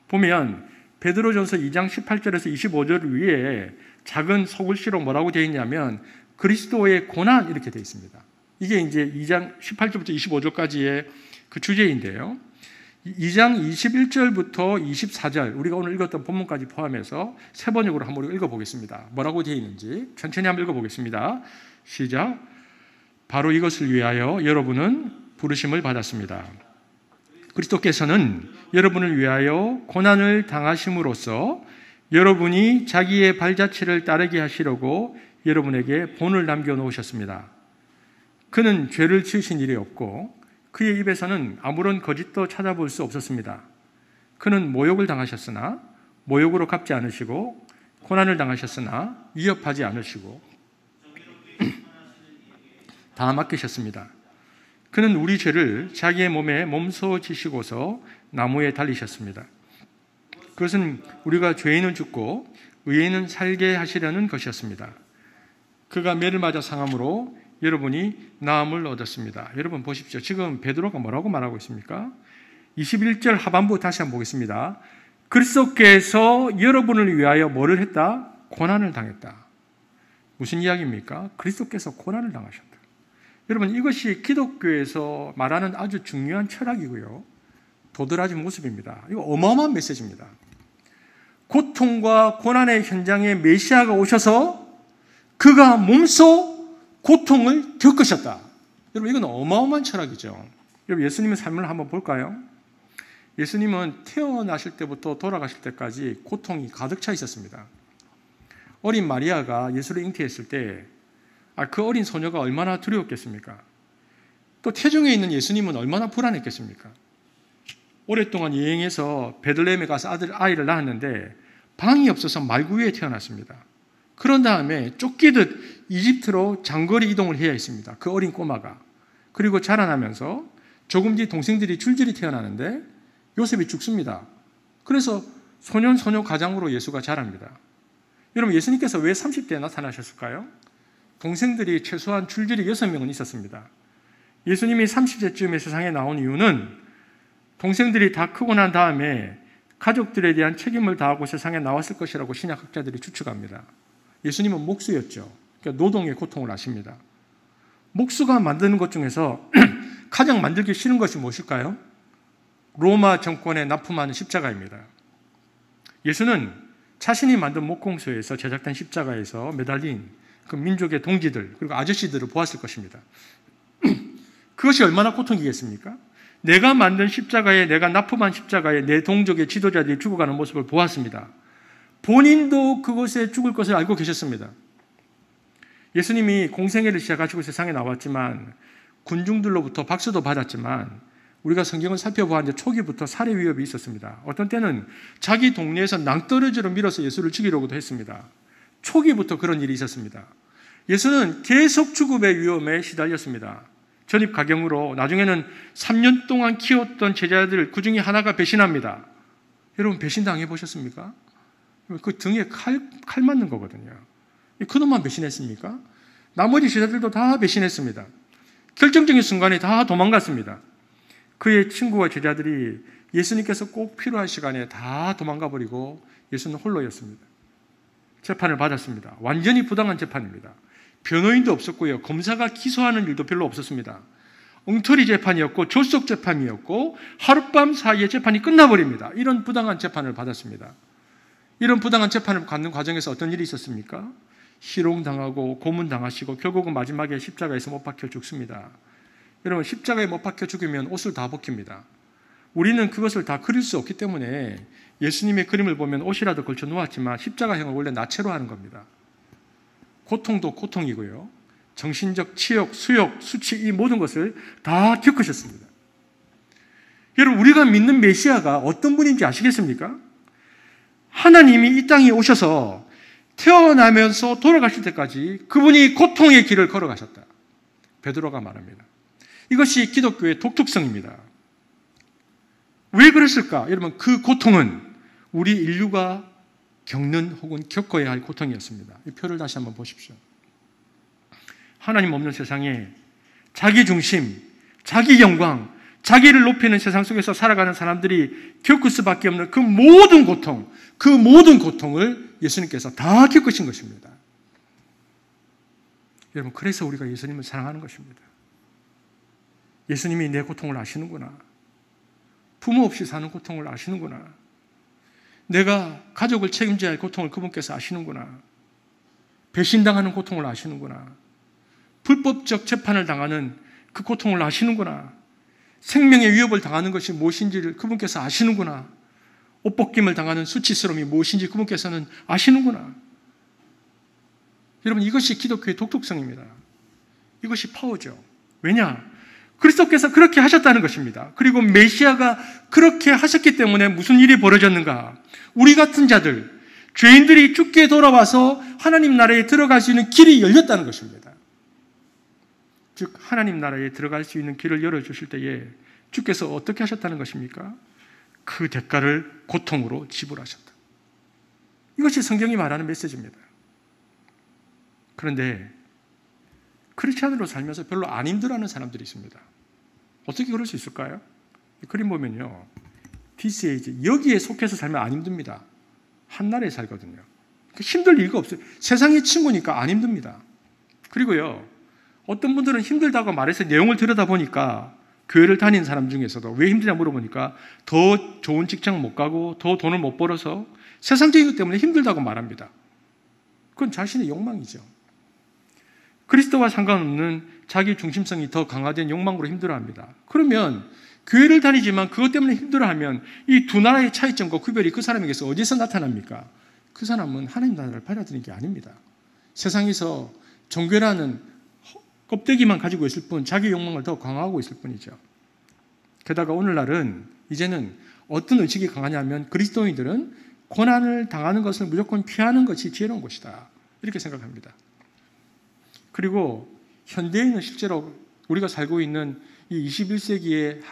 B: 보면 베드로전서 2장 18절에서 25절 위에 작은 소글씨로 뭐라고 되어 있냐면 그리스도의 고난 이렇게 되어 있습니다. 이게 이제 2장 18절부터 25절까지의 그 주제인데요. 2장 21절부터 24절 우리가 오늘 읽었던 본문까지 포함해서 세 번역으로 한번 읽어보겠습니다. 뭐라고 되어 있는지 천천히 한번 읽어보겠습니다. 시작. 바로 이것을 위하여 여러분은 부르심을 받았습니다. 그리스도께서는 여러분을 위하여 고난을 당하심으로써 여러분이 자기의 발자취를 따르게 하시려고 여러분에게 본을 남겨놓으셨습니다. 그는 죄를 지으신 일이 없고 그의 입에서는 아무런 거짓도 찾아볼 수 없었습니다. 그는 모욕을 당하셨으나 모욕으로 갚지 않으시고 고난을 당하셨으나 위협하지 않으시고 다 맡기셨습니다. 그는 우리 죄를 자기의 몸에 몸소 지시고서 나무에 달리셨습니다. 그것은 우리가 죄인은 죽고 의인은 살게 하시려는 것이었습니다. 그가 매를 맞아 상함으로 여러분이 나음을 얻었습니다. 여러분 보십시오. 지금 베드로가 뭐라고 말하고 있습니까? 21절 하반부 다시 한번 보겠습니다. 그리스도께서 여러분을 위하여 뭐를 했다? 고난을 당했다. 무슨 이야기입니까? 그리스도께서 고난을 당하셨다. 여러분 이것이 기독교에서 말하는 아주 중요한 철학이고요. 도드라진 모습입니다. 이거 어마어마한 메시지입니다. 고통과 고난의 현장에 메시아가 오셔서 그가 몸소 고통을 겪으셨다. 여러분 이건 어마어마한 철학이죠. 여러분 예수님의 삶을 한번 볼까요? 예수님은 태어나실 때부터 돌아가실 때까지 고통이 가득 차 있었습니다. 어린 마리아가 예수를 잉태했을 때 그 어린 소녀가 얼마나 두려웠겠습니까? 또 태중에 있는 예수님은 얼마나 불안했겠습니까? 오랫동안 여행해서 베들레헴에 가서 아이를 낳았는데 방이 없어서 말구 위에 태어났습니다. 그런 다음에 쫓기듯 이집트로 장거리 이동을 해야 했습니다. 그 어린 꼬마가. 그리고 자라나면서 조금 뒤 동생들이 줄줄이 태어나는데 요셉이 죽습니다. 그래서 소년 가장으로 예수가 자랍니다. 여러분 예수님께서 왜 30대에 나타나셨을까요? 동생들이 최소한 줄줄이 6명은 있었습니다. 예수님이 30세쯤에 세상에 나온 이유는 동생들이 다 크고 난 다음에 가족들에 대한 책임을 다하고 세상에 나왔을 것이라고 신약학자들이 추측합니다. 예수님은 목수였죠. 그러니까 노동의 고통을 아십니다. 목수가 만드는 것 중에서 가장 만들기 싫은 것이 무엇일까요? 로마 정권에 납품하는 십자가입니다. 예수는 자신이 만든 목공소에서 제작된 십자가에서 매달린 그 민족의 동지들 그리고 아저씨들을 보았을 것입니다. 그것이 얼마나 고통이겠습니까? 내가 만든 십자가에 내가 납품한 십자가에 내 동족의 지도자들이 죽어가는 모습을 보았습니다. 본인도 그것에 죽을 것을 알고 계셨습니다. 예수님이 공생애를 시작하시고 세상에 나왔지만 군중들로부터 박수도 받았지만 우리가 성경을 살펴보았는데 초기부터 살해 위협이 있었습니다. 어떤 때는 자기 동네에서 낭떠러지로 밀어서 예수를 죽이려고도 했습니다. 초기부터 그런 일이 있었습니다. 예수는 계속 죽음의 위험에 시달렸습니다. 전입가경으로 나중에는 3년 동안 키웠던 제자들 그 중에 하나가 배신합니다. 여러분 배신당해 보셨습니까? 그 등에 칼 맞는 거거든요. 그놈만 배신했습니까? 나머지 제자들도 다 배신했습니다. 결정적인 순간에 다 도망갔습니다. 그의 친구와 제자들이 예수님께서 꼭 필요한 시간에 다 도망가 버리고 예수는 홀로였습니다. 재판을 받았습니다. 완전히 부당한 재판입니다. 변호인도 없었고요. 검사가 기소하는 일도 별로 없었습니다. 엉터리 재판이었고 졸속 재판이었고 하룻밤 사이에 재판이 끝나버립니다. 이런 부당한 재판을 받았습니다. 이런 부당한 재판을 받는 과정에서 어떤 일이 있었습니까? 희롱당하고 고문당하시고 결국은 마지막에 십자가에서 못 박혀 죽습니다. 여러분, 십자가에 못 박혀 죽으면 옷을 다 벗깁니다. 우리는 그것을 다 그릴 수 없기 때문에 예수님의 그림을 보면 옷이라도 걸쳐 놓았지만 십자가형을 원래 나체로 하는 겁니다. 고통도 고통이고요. 정신적 치욕, 수욕, 수치 이 모든 것을 다 겪으셨습니다. 여러분, 우리가 믿는 메시아가 어떤 분인지 아시겠습니까? 하나님이 이 땅에 오셔서 태어나면서 돌아가실 때까지 그분이 고통의 길을 걸어가셨다. 베드로가 말합니다. 이것이 기독교의 독특성입니다. 왜 그랬을까? 여러분, 그 고통은 우리 인류가 겪는 혹은 겪어야 할 고통이었습니다. 이 표를 다시 한번 보십시오. 하나님 없는 세상에 자기 중심, 자기 영광, 자기를 높이는 세상 속에서 살아가는 사람들이 겪을 수밖에 없는 그 모든 고통, 그 모든 고통을 예수님께서 다 겪으신 것입니다. 여러분, 그래서 우리가 예수님을 사랑하는 것입니다. 예수님이 내 고통을 아시는구나. 부모 없이 사는 고통을 아시는구나. 내가 가족을 책임져야 할 고통을 그분께서 아시는구나. 배신당하는 고통을 아시는구나. 불법적 재판을 당하는 그 고통을 아시는구나. 생명의 위협을 당하는 것이 무엇인지를 그분께서 아시는구나. 옷벗김을 당하는 수치스러움이 무엇인지 그분께서는 아시는구나. 여러분, 이것이 기독교의 독특성입니다. 이것이 파워죠. 왜냐? 그리스도께서 그렇게 하셨다는 것입니다. 그리고 메시아가 그렇게 하셨기 때문에 무슨 일이 벌어졌는가? 우리 같은 자들, 죄인들이 죽게 돌아와서 하나님 나라에 들어갈 수 있는 길이 열렸다는 것입니다. 즉, 하나님 나라에 들어갈 수 있는 길을 열어주실 때에 주께서 어떻게 하셨다는 것입니까? 그 대가를 고통으로 지불하셨다. 이것이 성경이 말하는 메시지입니다. 그런데 크리스찬으로 살면서 별로 안 힘들어하는 사람들이 있습니다. 어떻게 그럴 수 있을까요? 이 그림 보면요, 디스에이지, 여기에 속해서 살면 안 힘듭니다. 한나라에 살거든요. 힘들 이유가 없어요. 세상의 친구니까 안 힘듭니다. 그리고요, 어떤 분들은 힘들다고 말해서 내용을 들여다보니까 교회를 다니는 사람 중에서도 왜 힘드냐 물어보니까 더 좋은 직장 못 가고 더 돈을 못 벌어서 세상적인 것 때문에 힘들다고 말합니다. 그건 자신의 욕망이죠. 그리스도와 상관없는 자기 중심성이 더 강화된 욕망으로 힘들어합니다. 그러면 교회를 다니지만 그것 때문에 힘들어하면 이 두 나라의 차이점과 구별이 그 사람에게서 어디서 나타납니까? 그 사람은 하나님 나라를 받아들이는 게 아닙니다. 세상에서 종교라는 껍데기만 가지고 있을 뿐 자기 욕망을 더 강화하고 있을 뿐이죠. 게다가 오늘날은 이제는 어떤 의식이 강하냐면 그리스도인들은 고난을 당하는 것을 무조건 피하는 것이 지혜로운 것이다. 이렇게 생각합니다. 그리고 현대인은 실제로 우리가 살고 있는 이 21세기에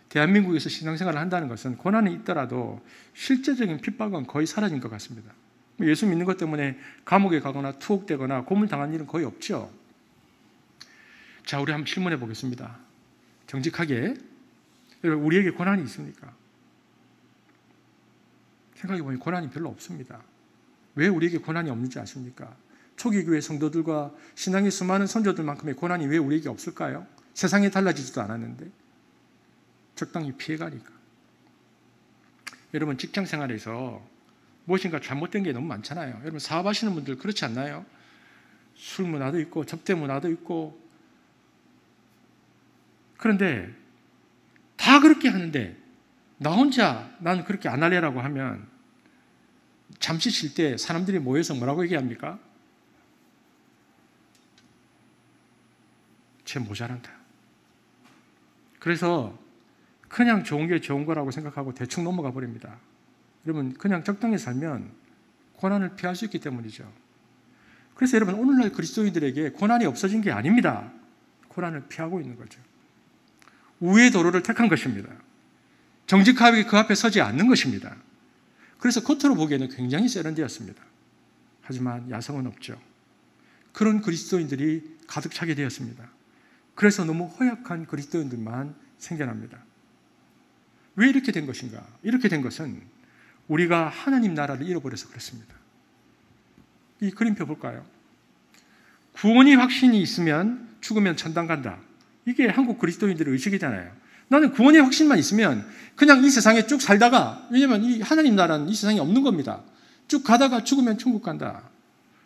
B: 대한민국에서 신앙생활을 한다는 것은 고난이 있더라도 실제적인 핍박은 거의 사라진 것 같습니다. 예수 믿는 것 때문에 감옥에 가거나 투옥되거나 고문당한 일은 거의 없죠. 자, 우리 한번 질문해 보겠습니다. 정직하게, 여러분, 우리에게 고난이 있습니까? 생각해 보면 고난이 별로 없습니다. 왜 우리에게 고난이 없는지 아십니까? 초기 교회 성도들과 신앙의 수많은 선조들만큼의 고난이 왜 우리에게 없을까요? 세상에 달라지지도 않았는데 적당히 피해가니까. 여러분, 직장 생활에서 무엇인가 잘못된 게 너무 많잖아요. 여러분, 사업하시는 분들 그렇지 않나요? 술 문화도 있고 접대 문화도 있고. 그런데 다 그렇게 하는데 나 혼자 난 그렇게 안 할래라고 하면 잠시 쉴 때 사람들이 모여서 뭐라고 얘기합니까? 쟤 모자란다. 그래서 그냥 좋은 게 좋은 거라고 생각하고 대충 넘어가 버립니다. 여러분, 그냥 적당히 살면 고난을 피할 수 있기 때문이죠. 그래서 여러분, 오늘날 그리스도인들에게 고난이 없어진 게 아닙니다. 고난을 피하고 있는 거죠. 우의 도로를 택한 것입니다. 정직하게 그 앞에 서지 않는 것입니다. 그래서 겉으로 보기에는 굉장히 세련되었습니다. 하지만 야성은 없죠. 그런 그리스도인들이 가득 차게 되었습니다. 그래서 너무 허약한 그리스도인들만 생겨납니다. 왜 이렇게 된 것인가? 이렇게 된 것은 우리가 하나님 나라를 잃어버려서 그렇습니다. 이 그림표 볼까요? 구원이 확신이 있으면 죽으면 천당 간다. 이게 한국 그리스도인들의 의식이잖아요. 나는 구원의 확신만 있으면 그냥 이 세상에 쭉 살다가, 왜냐면 이 하나님 나라는 이 세상에 없는 겁니다. 쭉 가다가 죽으면 천국 간다.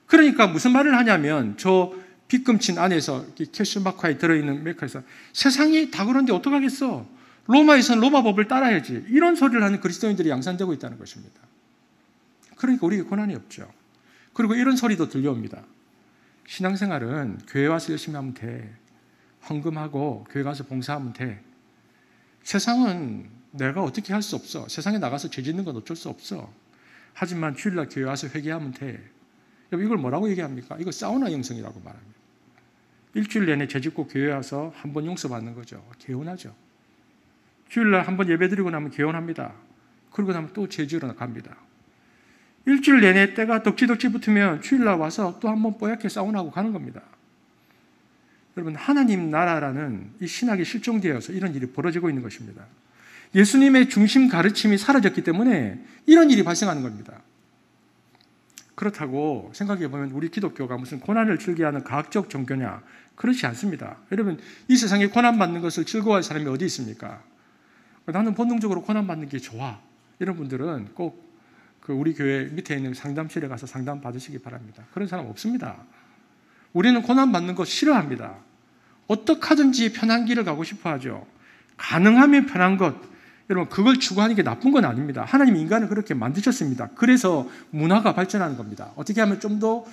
B: 그러니까 무슨 말을 하냐면 저 빗금친 안에서 캐슐마카에 들어있는 메카에서 세상이 다 그런데 어떡하겠어? 로마에서는 로마 법을 따라야지. 이런 소리를 하는 그리스도인들이 양산되고 있다는 것입니다. 그러니까 우리에게 고난이 없죠. 그리고 이런 소리도 들려옵니다. 신앙생활은 교회 와서 열심히 하면 돼. 헌금하고 교회 가서 봉사하면 돼. 세상은 내가 어떻게 할 수 없어. 세상에 나가서 죄 짓는 건 어쩔 수 없어. 하지만 주일날 교회 와서 회개하면 돼. 이걸 뭐라고 얘기합니까? 이거 사우나 영성이라고 말합니다. 일주일 내내 죄 짓고 교회 와서 한 번 용서받는 거죠. 개운하죠. 주일날 한 번 예배드리고 나면 개운합니다. 그러고 나면 또 죄 지으러 갑니다. 일주일 내내 때가 덕지덕지 붙으면 주일날 와서 또 한 번 뽀얗게 사우나하고 가는 겁니다. 여러분, 하나님 나라라는 이 신학이 실종되어서 이런 일이 벌어지고 있는 것입니다. 예수님의 중심 가르침이 사라졌기 때문에 이런 일이 발생하는 겁니다. 그렇다고 생각해 보면 우리 기독교가 무슨 고난을 즐겨하는 과학적 종교냐? 그렇지 않습니다. 여러분, 이 세상에 고난받는 것을 즐거워할 사람이 어디 있습니까? 나는 본능적으로 고난받는 게 좋아. 이런 분들은 꼭 우리 교회 밑에 있는 상담실에 가서 상담 받으시기 바랍니다. 그런 사람 없습니다. 우리는 고난받는 거 싫어합니다. 어떻게 하든지 편한 길을 가고 싶어 하죠. 가능하면 편한 것. 여러분, 그걸 추구하는 게 나쁜 건 아닙니다. 하나님이 인간을 그렇게 만드셨습니다. 그래서 문화가 발전하는 겁니다. 어떻게 하면 좀 더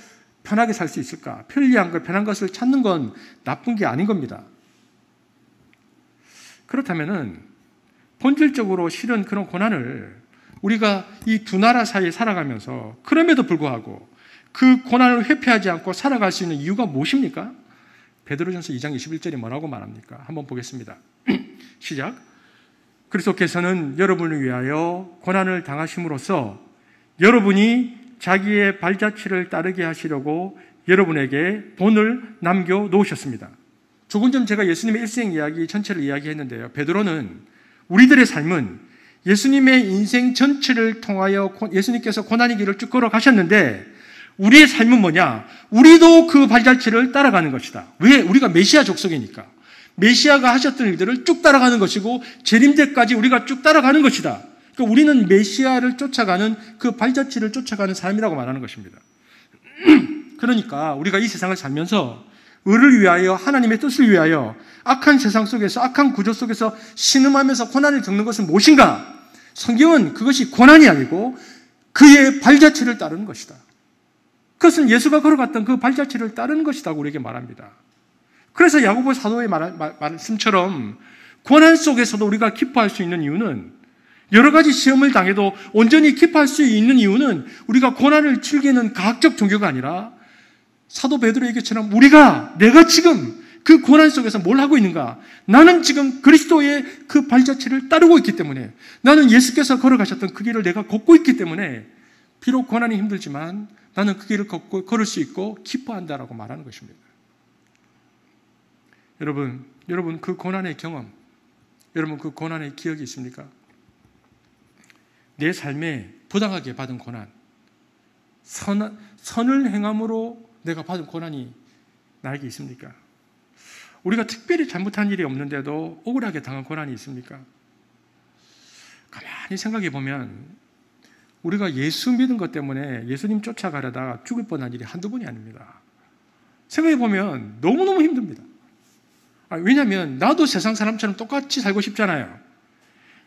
B: 편하게 살 수 있을까? 편리한 걸, 편한 것을 찾는 건 나쁜 게 아닌 겁니다. 그렇다면은 본질적으로 실은 그런 고난을 우리가 이 두 나라 사이에 살아가면서 그럼에도 불구하고 그 고난을 회피하지 않고 살아갈 수 있는 이유가 무엇입니까? 베드로전서 2장 21절이 뭐라고 말합니까? 한번 보겠습니다. 시작. 그리스도께서는 여러분을 위하여 고난을 당하심으로써 여러분이 자기의 발자취를 따르게 하시려고 여러분에게 본을 남겨놓으셨습니다. 조금 전 제가 예수님의 일생 이야기 전체를 이야기했는데요. 베드로는 우리들의 삶은 예수님의 인생 전체를 통하여 예수님께서 고난의 길을 쭉 걸어가셨는데 우리의 삶은 뭐냐? 우리도 그 발자취를 따라가는 것이다. 왜? 우리가 메시아 족속이니까. 메시아가 하셨던 일들을 쭉 따라가는 것이고 재림때까지 우리가 쭉 따라가는 것이다. 그러니까 우리는 메시아를 쫓아가는 그 발자취를 쫓아가는 삶이라고 말하는 것입니다. 그러니까 우리가 이 세상을 살면서 의를 위하여 하나님의 뜻을 위하여 악한 세상 속에서 악한 구조 속에서 신음하면서 고난을 겪는 것은 무엇인가? 성경은 그것이 고난이 아니고 그의 발자취를 따르는 것이다. 그것은 예수가 걸어갔던 그 발자취를 따르는 것이라고 우리에게 말합니다. 그래서 야고보 사도의 말씀처럼 고난 속에서도 우리가 기뻐할 수 있는 이유는 여러 가지 시험을 당해도 온전히 기뻐할 수 있는 이유는 우리가 고난을 즐기는 과학적 종교가 아니라 사도 베드로 얘기처럼 내가 지금 그 고난 속에서 뭘 하고 있는가? 나는 지금 그리스도의 그 발자취를 따르고 있기 때문에 나는 예수께서 걸어가셨던 그 길을 내가 걷고 있기 때문에 비록 고난이 힘들지만 나는 그 길을 걸을 수 있고 기뻐한다라고 말하는 것입니다. 여러분 그 고난의 경험, 여러분 그 고난의 기억이 있습니까? 내 삶에 부당하게 받은 고난, 선을 행함으로 내가 받은 고난이 나에게 있습니까? 우리가 특별히 잘못한 일이 없는데도 억울하게 당한 고난이 있습니까? 가만히 생각해 보면 우리가 예수 믿은 것 때문에 예수님 쫓아가려다가 죽을 뻔한 일이 한두 번이 아닙니다. 생각해 보면 너무너무 힘듭니다. 왜냐하면 나도 세상 사람처럼 똑같이 살고 싶잖아요.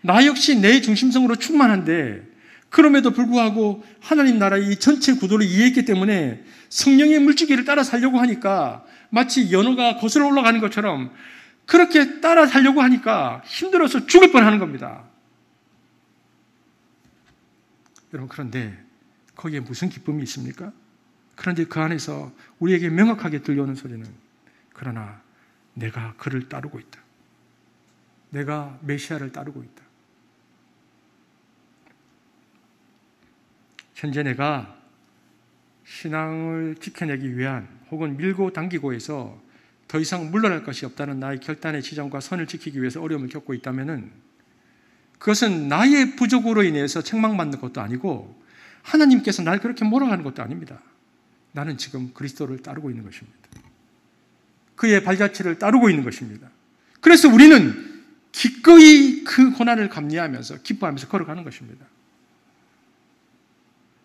B: 나 역시 내 중심성으로 충만한데 그럼에도 불구하고 하나님 나라의 이 전체 구도를 이해했기 때문에 성령의 물질기를 따라 살려고 하니까 마치 연어가 거슬러 올라가는 것처럼 그렇게 따라 살려고 하니까 힘들어서 죽을 뻔하는 겁니다. 여러분, 그런데 거기에 무슨 기쁨이 있습니까? 그런데 그 안에서 우리에게 명확하게 들려오는 소리는 그러나 내가 그를 따르고 있다. 내가 메시아를 따르고 있다. 현재 내가 신앙을 지켜내기 위한 혹은 밀고 당기고 해서 더 이상 물러날 것이 없다는 나의 결단의 지점과 선을 지키기 위해서 어려움을 겪고 있다면 그것은 나의 부족으로 인해서 책망받는 것도 아니고 하나님께서 날 그렇게 몰아가는 것도 아닙니다. 나는 지금 그리스도를 따르고 있는 것입니다. 그의 발자취를 따르고 있는 것입니다. 그래서 우리는 기꺼이 그 고난을 감내하면서 기뻐하면서 걸어가는 것입니다.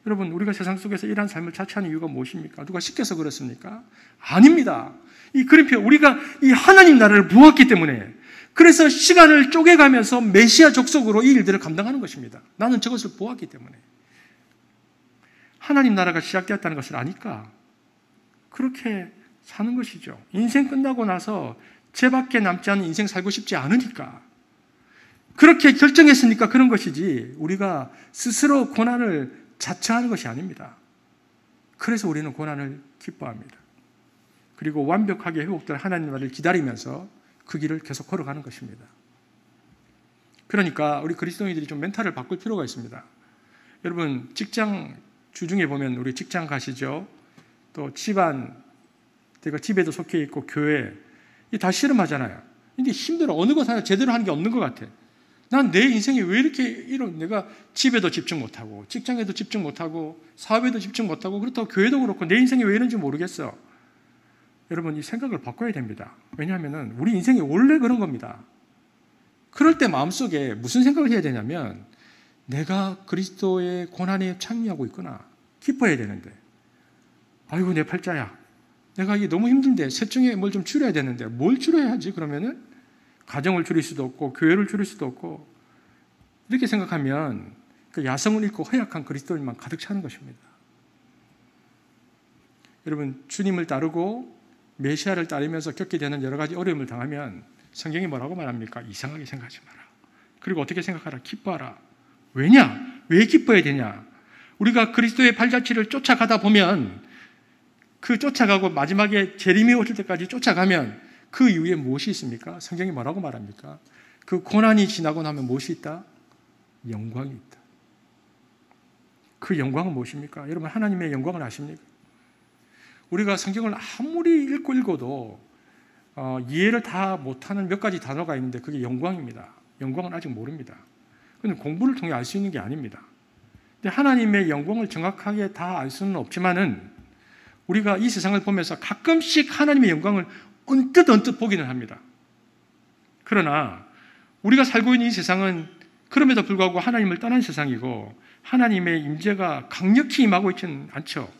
B: 여러분, 우리가 세상 속에서 이러한 삶을 자처하는 이유가 무엇입니까? 누가 시켜서 그렇습니까? 아닙니다. 그러니까 우리가 이 하나님 나라를 보았기 때문에, 그래서 시간을 쪼개가면서 메시아 족속으로 이 일들을 감당하는 것입니다. 나는 저것을 보았기 때문에. 하나님 나라가 시작되었다는 것을 아니까 그렇게 사는 것이죠. 인생 끝나고 나서 쟤밖에 남지 않은 인생 살고 싶지 않으니까, 그렇게 결정했으니까 그런 것이지, 우리가 스스로 고난을 자처하는 것이 아닙니다. 그래서 우리는 고난을 기뻐합니다. 그리고 완벽하게 회복될 하나님 나라를 기다리면서 그 길을 계속 걸어가는 것입니다. 그러니까 우리 그리스도인들이 좀 멘탈을 바꿀 필요가 있습니다. 여러분, 직장 주중에 보면 우리 직장 가시죠? 또 집안, 내가 집에도 속해 있고 교회, 다 씨름하잖아요. 근데 힘들어. 어느 것 하나 제대로 하는 게 없는 것 같아. 난 내 인생이 왜 이렇게 내가 집에도 집중 못하고, 직장에도 집중 못하고, 사업에도 집중 못하고, 그렇다고 교회도 그렇고, 내 인생이 왜 이런지 모르겠어. 여러분, 이 생각을 바꿔야 됩니다. 왜냐하면 우리 인생이 원래 그런 겁니다. 그럴 때 마음속에 무슨 생각을 해야 되냐면, 내가 그리스도의 고난에 참여하고 있구나. 기뻐해야 되는데. 아이고, 내 팔자야. 내가 이게 너무 힘든데, 셋 중에 뭘 좀 줄여야 되는데, 뭘 줄여야 하지? 그러면은 가정을 줄일 수도 없고, 교회를 줄일 수도 없고, 이렇게 생각하면 그 야성을 잃고 허약한 그리스도인만 가득 차는 것입니다. 여러분, 주님을 따르고 메시아를 따르면서 겪게 되는 여러 가지 어려움을 당하면 성경이 뭐라고 말합니까? 이상하게 생각하지 마라. 그리고 어떻게 생각하라? 기뻐하라. 왜냐? 왜 기뻐해야 되냐? 우리가 그리스도의 발자취를 쫓아가다 보면, 그 쫓아가고 마지막에 재림이 오실 때까지 쫓아가면 그 이후에 무엇이 있습니까? 성경이 뭐라고 말합니까? 그 고난이 지나고 나면 무엇이 있다? 영광이 있다. 그 영광은 무엇입니까? 여러분, 하나님의 영광을 아십니까? 우리가 성경을 아무리 읽어도 이해를 다 못하는 몇 가지 단어가 있는데 그게 영광입니다. 영광은 아직 모릅니다. 그건 공부를 통해 알 수 있는 게 아닙니다. 근데 하나님의 영광을 정확하게 다 알 수는 없지만은 우리가 이 세상을 보면서 가끔씩 하나님의 영광을 언뜻 보기는 합니다. 그러나 우리가 살고 있는 이 세상은 그럼에도 불구하고 하나님을 떠난 세상이고, 하나님의 임재가 강력히 임하고 있지는 않죠.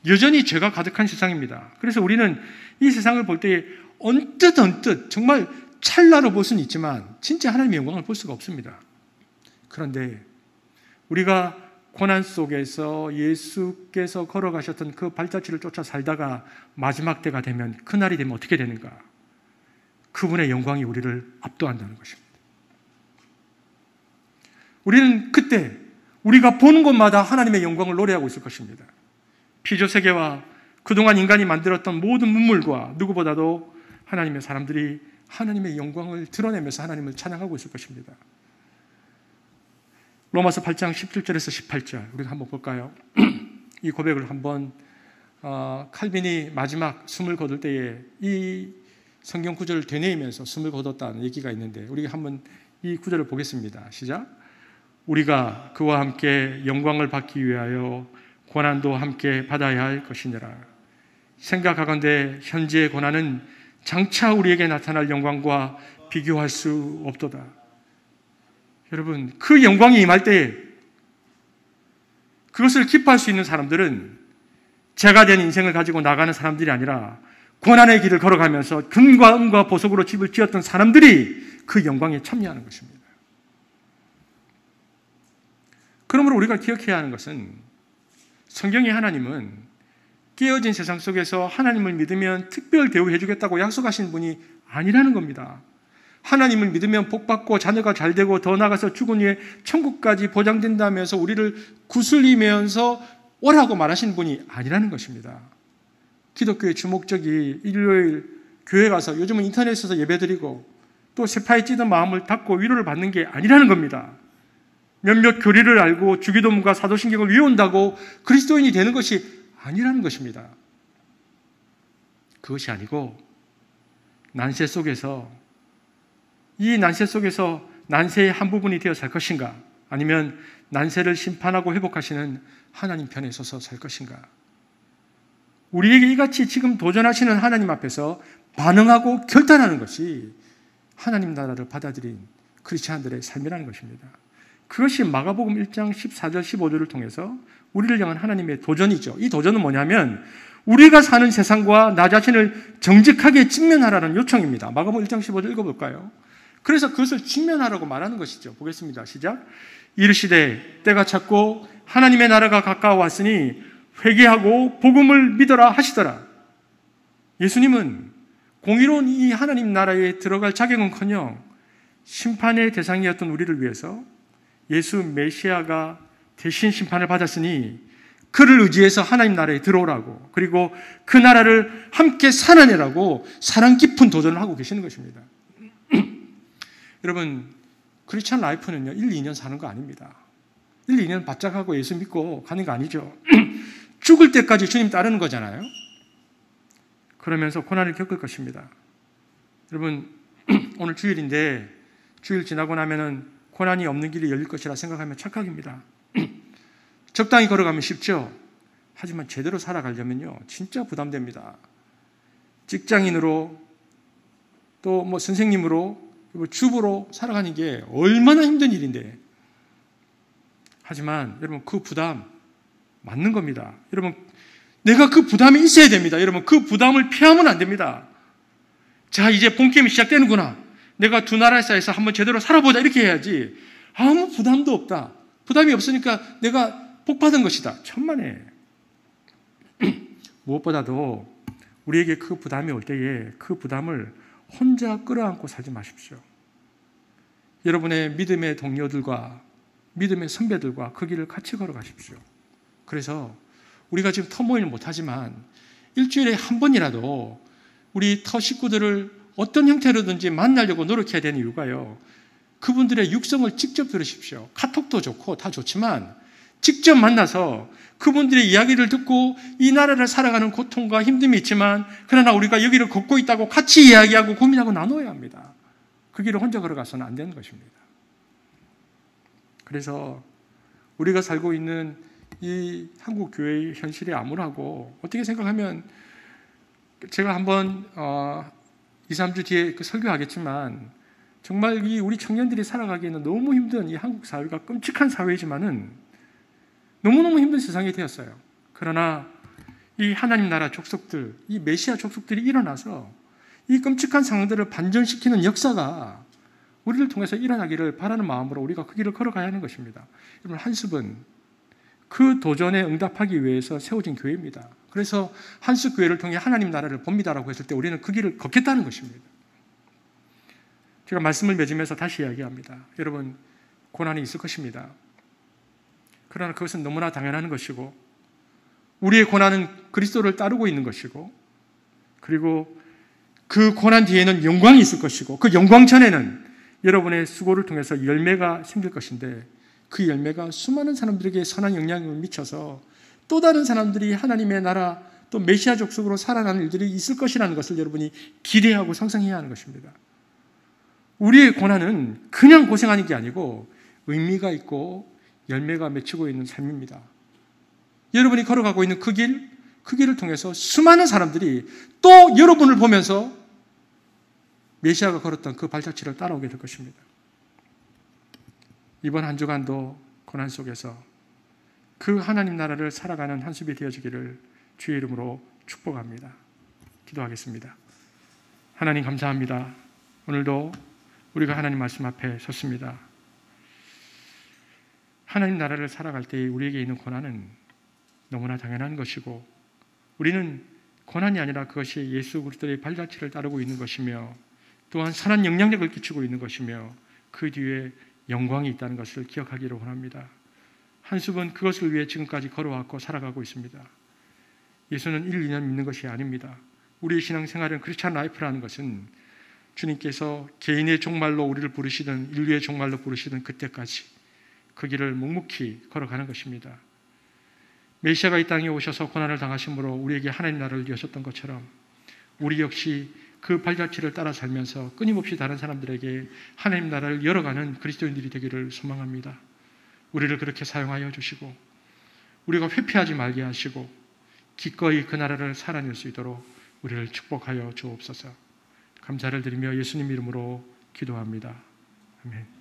B: 여전히 죄가 가득한 세상입니다. 그래서 우리는 이 세상을 볼 때 언뜻 정말 찰나로 볼 수는 있지만 진짜 하나님의 영광을 볼 수가 없습니다. 그런데 우리가 고난 속에서 예수께서 걸어가셨던 그 발자취를 쫓아 살다가 마지막 때가 되면, 그날이 되면 어떻게 되는가? 그분의 영광이 우리를 압도한다는 것입니다. 우리는 그때 우리가 보는 곳마다 하나님의 영광을 노래하고 있을 것입니다. 피조세계와 그동안 인간이 만들었던 모든 문물과 누구보다도 하나님의 사람들이 하나님의 영광을 드러내면서 하나님을 찬양하고 있을 것입니다. 로마서 8장 17절에서 18절 우리가 한번 볼까요? 이 고백을 한번 칼빈이 마지막 숨을 거둘 때에 이 성경 구절을 되뇌이면서 숨을 거뒀다는 얘기가 있는데, 우리가 한번 이 구절을 보겠습니다. 시작. 우리가 그와 함께 영광을 받기 위하여 고난도 함께 받아야 할 것이니라. 생각하건대 현재의 고난은 장차 우리에게 나타날 영광과 비교할 수 없도다. 여러분, 그 영광이 임할 때 그것을 기뻐할 수 있는 사람들은 죄가 된 인생을 가지고 나가는 사람들이 아니라 고난의 길을 걸어가면서 금과 은과 보석으로 집을 지었던 사람들이 그 영광에 참여하는 것입니다. 그러므로 우리가 기억해야 하는 것은, 성경의 하나님은 깨어진 세상 속에서 하나님을 믿으면 특별 대우해 주겠다고 약속하신 분이 아니라는 겁니다. 하나님을 믿으면 복받고 자녀가 잘되고 더 나아가서 죽은 후에 천국까지 보장된다면서 우리를 구슬리면서 오라고 말하신 분이 아니라는 것입니다. 기독교의 주목적이 일요일 교회 가서, 요즘은 인터넷에서 예배드리고 또 세파에 찌든 마음을 닫고 위로를 받는 게 아니라는 겁니다. 몇몇 교리를 알고 주기도문과 사도신경을 외운다고 그리스도인이 되는 것이 아니라는 것입니다. 그것이 아니고, 난세 속에서, 이 난세 속에서 난세의 한 부분이 되어 살 것인가, 아니면 난세를 심판하고 회복하시는 하나님 편에 서서 살 것인가. 우리에게 이같이 지금 도전하시는 하나님 앞에서 반응하고 결단하는 것이 하나님 나라를 받아들인 크리스찬들의 삶이라는 것입니다. 그것이 마가복음 1장 14절 15절을 통해서 우리를 향한 하나님의 도전이죠. 이 도전은 뭐냐면 우리가 사는 세상과 나 자신을 정직하게 직면하라는 요청입니다. 마가복음 1장 15절 읽어볼까요? 그래서 그것을 직면하라고 말하는 것이죠. 보겠습니다. 시작. 이르시되 때가 찼고 하나님의 나라가 가까워왔으니 회개하고 복음을 믿어라 하시더라. 예수님은 공의로운 이 하나님 나라에 들어갈 자격은커녕 심판의 대상이었던 우리를 위해서 예수 메시아가 대신 심판을 받았으니 그를 의지해서 하나님 나라에 들어오라고, 그리고 그 나라를 함께 살아내라고 사랑 깊은 도전을 하고 계시는 것입니다. 여러분, 크리스찬 라이프는요 1, 2년 사는 거 아닙니다. 1, 2년 바짝 하고 예수 믿고 가는 거 아니죠. 죽을 때까지 주님 따르는 거잖아요. 그러면서 고난을 겪을 것입니다. 여러분, 오늘 주일인데 주일 지나고 나면은 고난이 없는 길이 열릴 것이라 생각하면 착각입니다. 적당히 걸어가면 쉽죠. 하지만 제대로 살아가려면요 진짜 부담됩니다. 직장인으로 또 뭐 선생님으로 주부로 살아가는 게 얼마나 힘든 일인데, 하지만 여러분 그 부담 맞는 겁니다. 여러분 내가 그 부담이 있어야 됩니다. 여러분 그 부담을 피하면 안 됩니다. 자, 이제 본게임이 시작되는구나. 내가 두 나라 사이에서 한번 제대로 살아보자 이렇게 해야지. 아무 부담도 없다. 부담이 없으니까 내가 복 받은 것이다. 천만에. 무엇보다도 우리에게 그 부담이 올 때에 그 부담을 혼자 끌어안고 살지 마십시오. 여러분의 믿음의 동료들과 믿음의 선배들과 그 길을 같이 걸어가십시오. 그래서 우리가 지금 터모일 못하지만 일주일에 한 번이라도 우리 터 식구들을 어떤 형태로든지 만나려고 노력해야 되는 이유가요, 그분들의 육성을 직접 들으십시오. 카톡도 좋고 다 좋지만 직접 만나서 그분들의 이야기를 듣고 이 나라를 살아가는 고통과 힘듦이 있지만 그러나 우리가 여기를 걷고 있다고 같이 이야기하고 고민하고 나눠야 합니다. 그 길을 혼자 걸어가서는 안 되는 것입니다. 그래서 우리가 살고 있는 이 한국 교회의 현실이 암울하고, 어떻게 생각하면 제가 한번 2, 3주 뒤에 설교하겠지만 정말 이 우리 청년들이 살아가기에는 너무 힘든 이 한국 사회가 끔찍한 사회이지만은 너무너무 힘든 세상이 되었어요. 그러나 이 하나님 나라 족속들, 이 메시아 족속들이 일어나서 이 끔찍한 상황들을 반전시키는 역사가 우리를 통해서 일어나기를 바라는 마음으로 우리가 그 길을 걸어가야 하는 것입니다. 여러분, 한숲은 그 도전에 응답하기 위해서 세워진 교회입니다. 그래서 한숲 교회를 통해 하나님 나라를 봅니다라고 했을 때 우리는 그 길을 걷겠다는 것입니다. 제가 말씀을 맺으면서 다시 이야기합니다. 여러분, 고난이 있을 것입니다. 그러나 그것은 너무나 당연한 것이고, 우리의 고난은 그리스도를 따르고 있는 것이고, 그리고 그 고난 뒤에는 영광이 있을 것이고, 그 영광 전에는 여러분의 수고를 통해서 열매가 생길 것인데, 그 열매가 수많은 사람들에게 선한 영향을 미쳐서 또 다른 사람들이 하나님의 나라 또 메시아 족속으로 살아가는 일들이 있을 것이라는 것을 여러분이 기대하고 상상해야 하는 것입니다. 우리의 고난은 그냥 고생하는 게 아니고 의미가 있고 열매가 맺히고 있는 삶입니다. 여러분이 걸어가고 있는 그 길을 통해서 수많은 사람들이 또 여러분을 보면서 메시아가 걸었던 그 발자취를 따라오게 될 것입니다. 이번 한 주간도 고난 속에서 그 하나님 나라를 살아가는 한숲이 되어지기를 주의 이름으로 축복합니다. 기도하겠습니다. 하나님 감사합니다. 오늘도 우리가 하나님 말씀 앞에 섰습니다. 하나님 나라를 살아갈 때 우리에게 있는 고난은 너무나 당연한 것이고, 우리는 고난이 아니라 그것이 예수 그리스도의 발자취를 따르고 있는 것이며 또한 선한 영향력을 끼치고 있는 것이며 그 뒤에 영광이 있다는 것을 기억하기를 원합니다. 한숲은 그것을 위해 지금까지 걸어왔고 살아가고 있습니다. 예수는 1, 2년 믿는 것이 아닙니다. 우리의 신앙생활은 크리스찬 라이프라는 것은 주님께서 개인의 종말로 우리를 부르시든 인류의 종말로 부르시든 그때까지 그 길을 묵묵히 걸어가는 것입니다. 메시아가 이 땅에 오셔서 고난을 당하심으로 우리에게 하나님 나라를 여셨던 것처럼 우리 역시 그 발자취를 따라 살면서 끊임없이 다른 사람들에게 하나님 나라를 열어가는 그리스도인들이 되기를 소망합니다. 우리를 그렇게 사용하여 주시고 우리가 회피하지 말게 하시고 기꺼이 그 나라를 살아낼 수 있도록 우리를 축복하여 주옵소서. 감사를 드리며 예수님 이름으로 기도합니다. 아멘.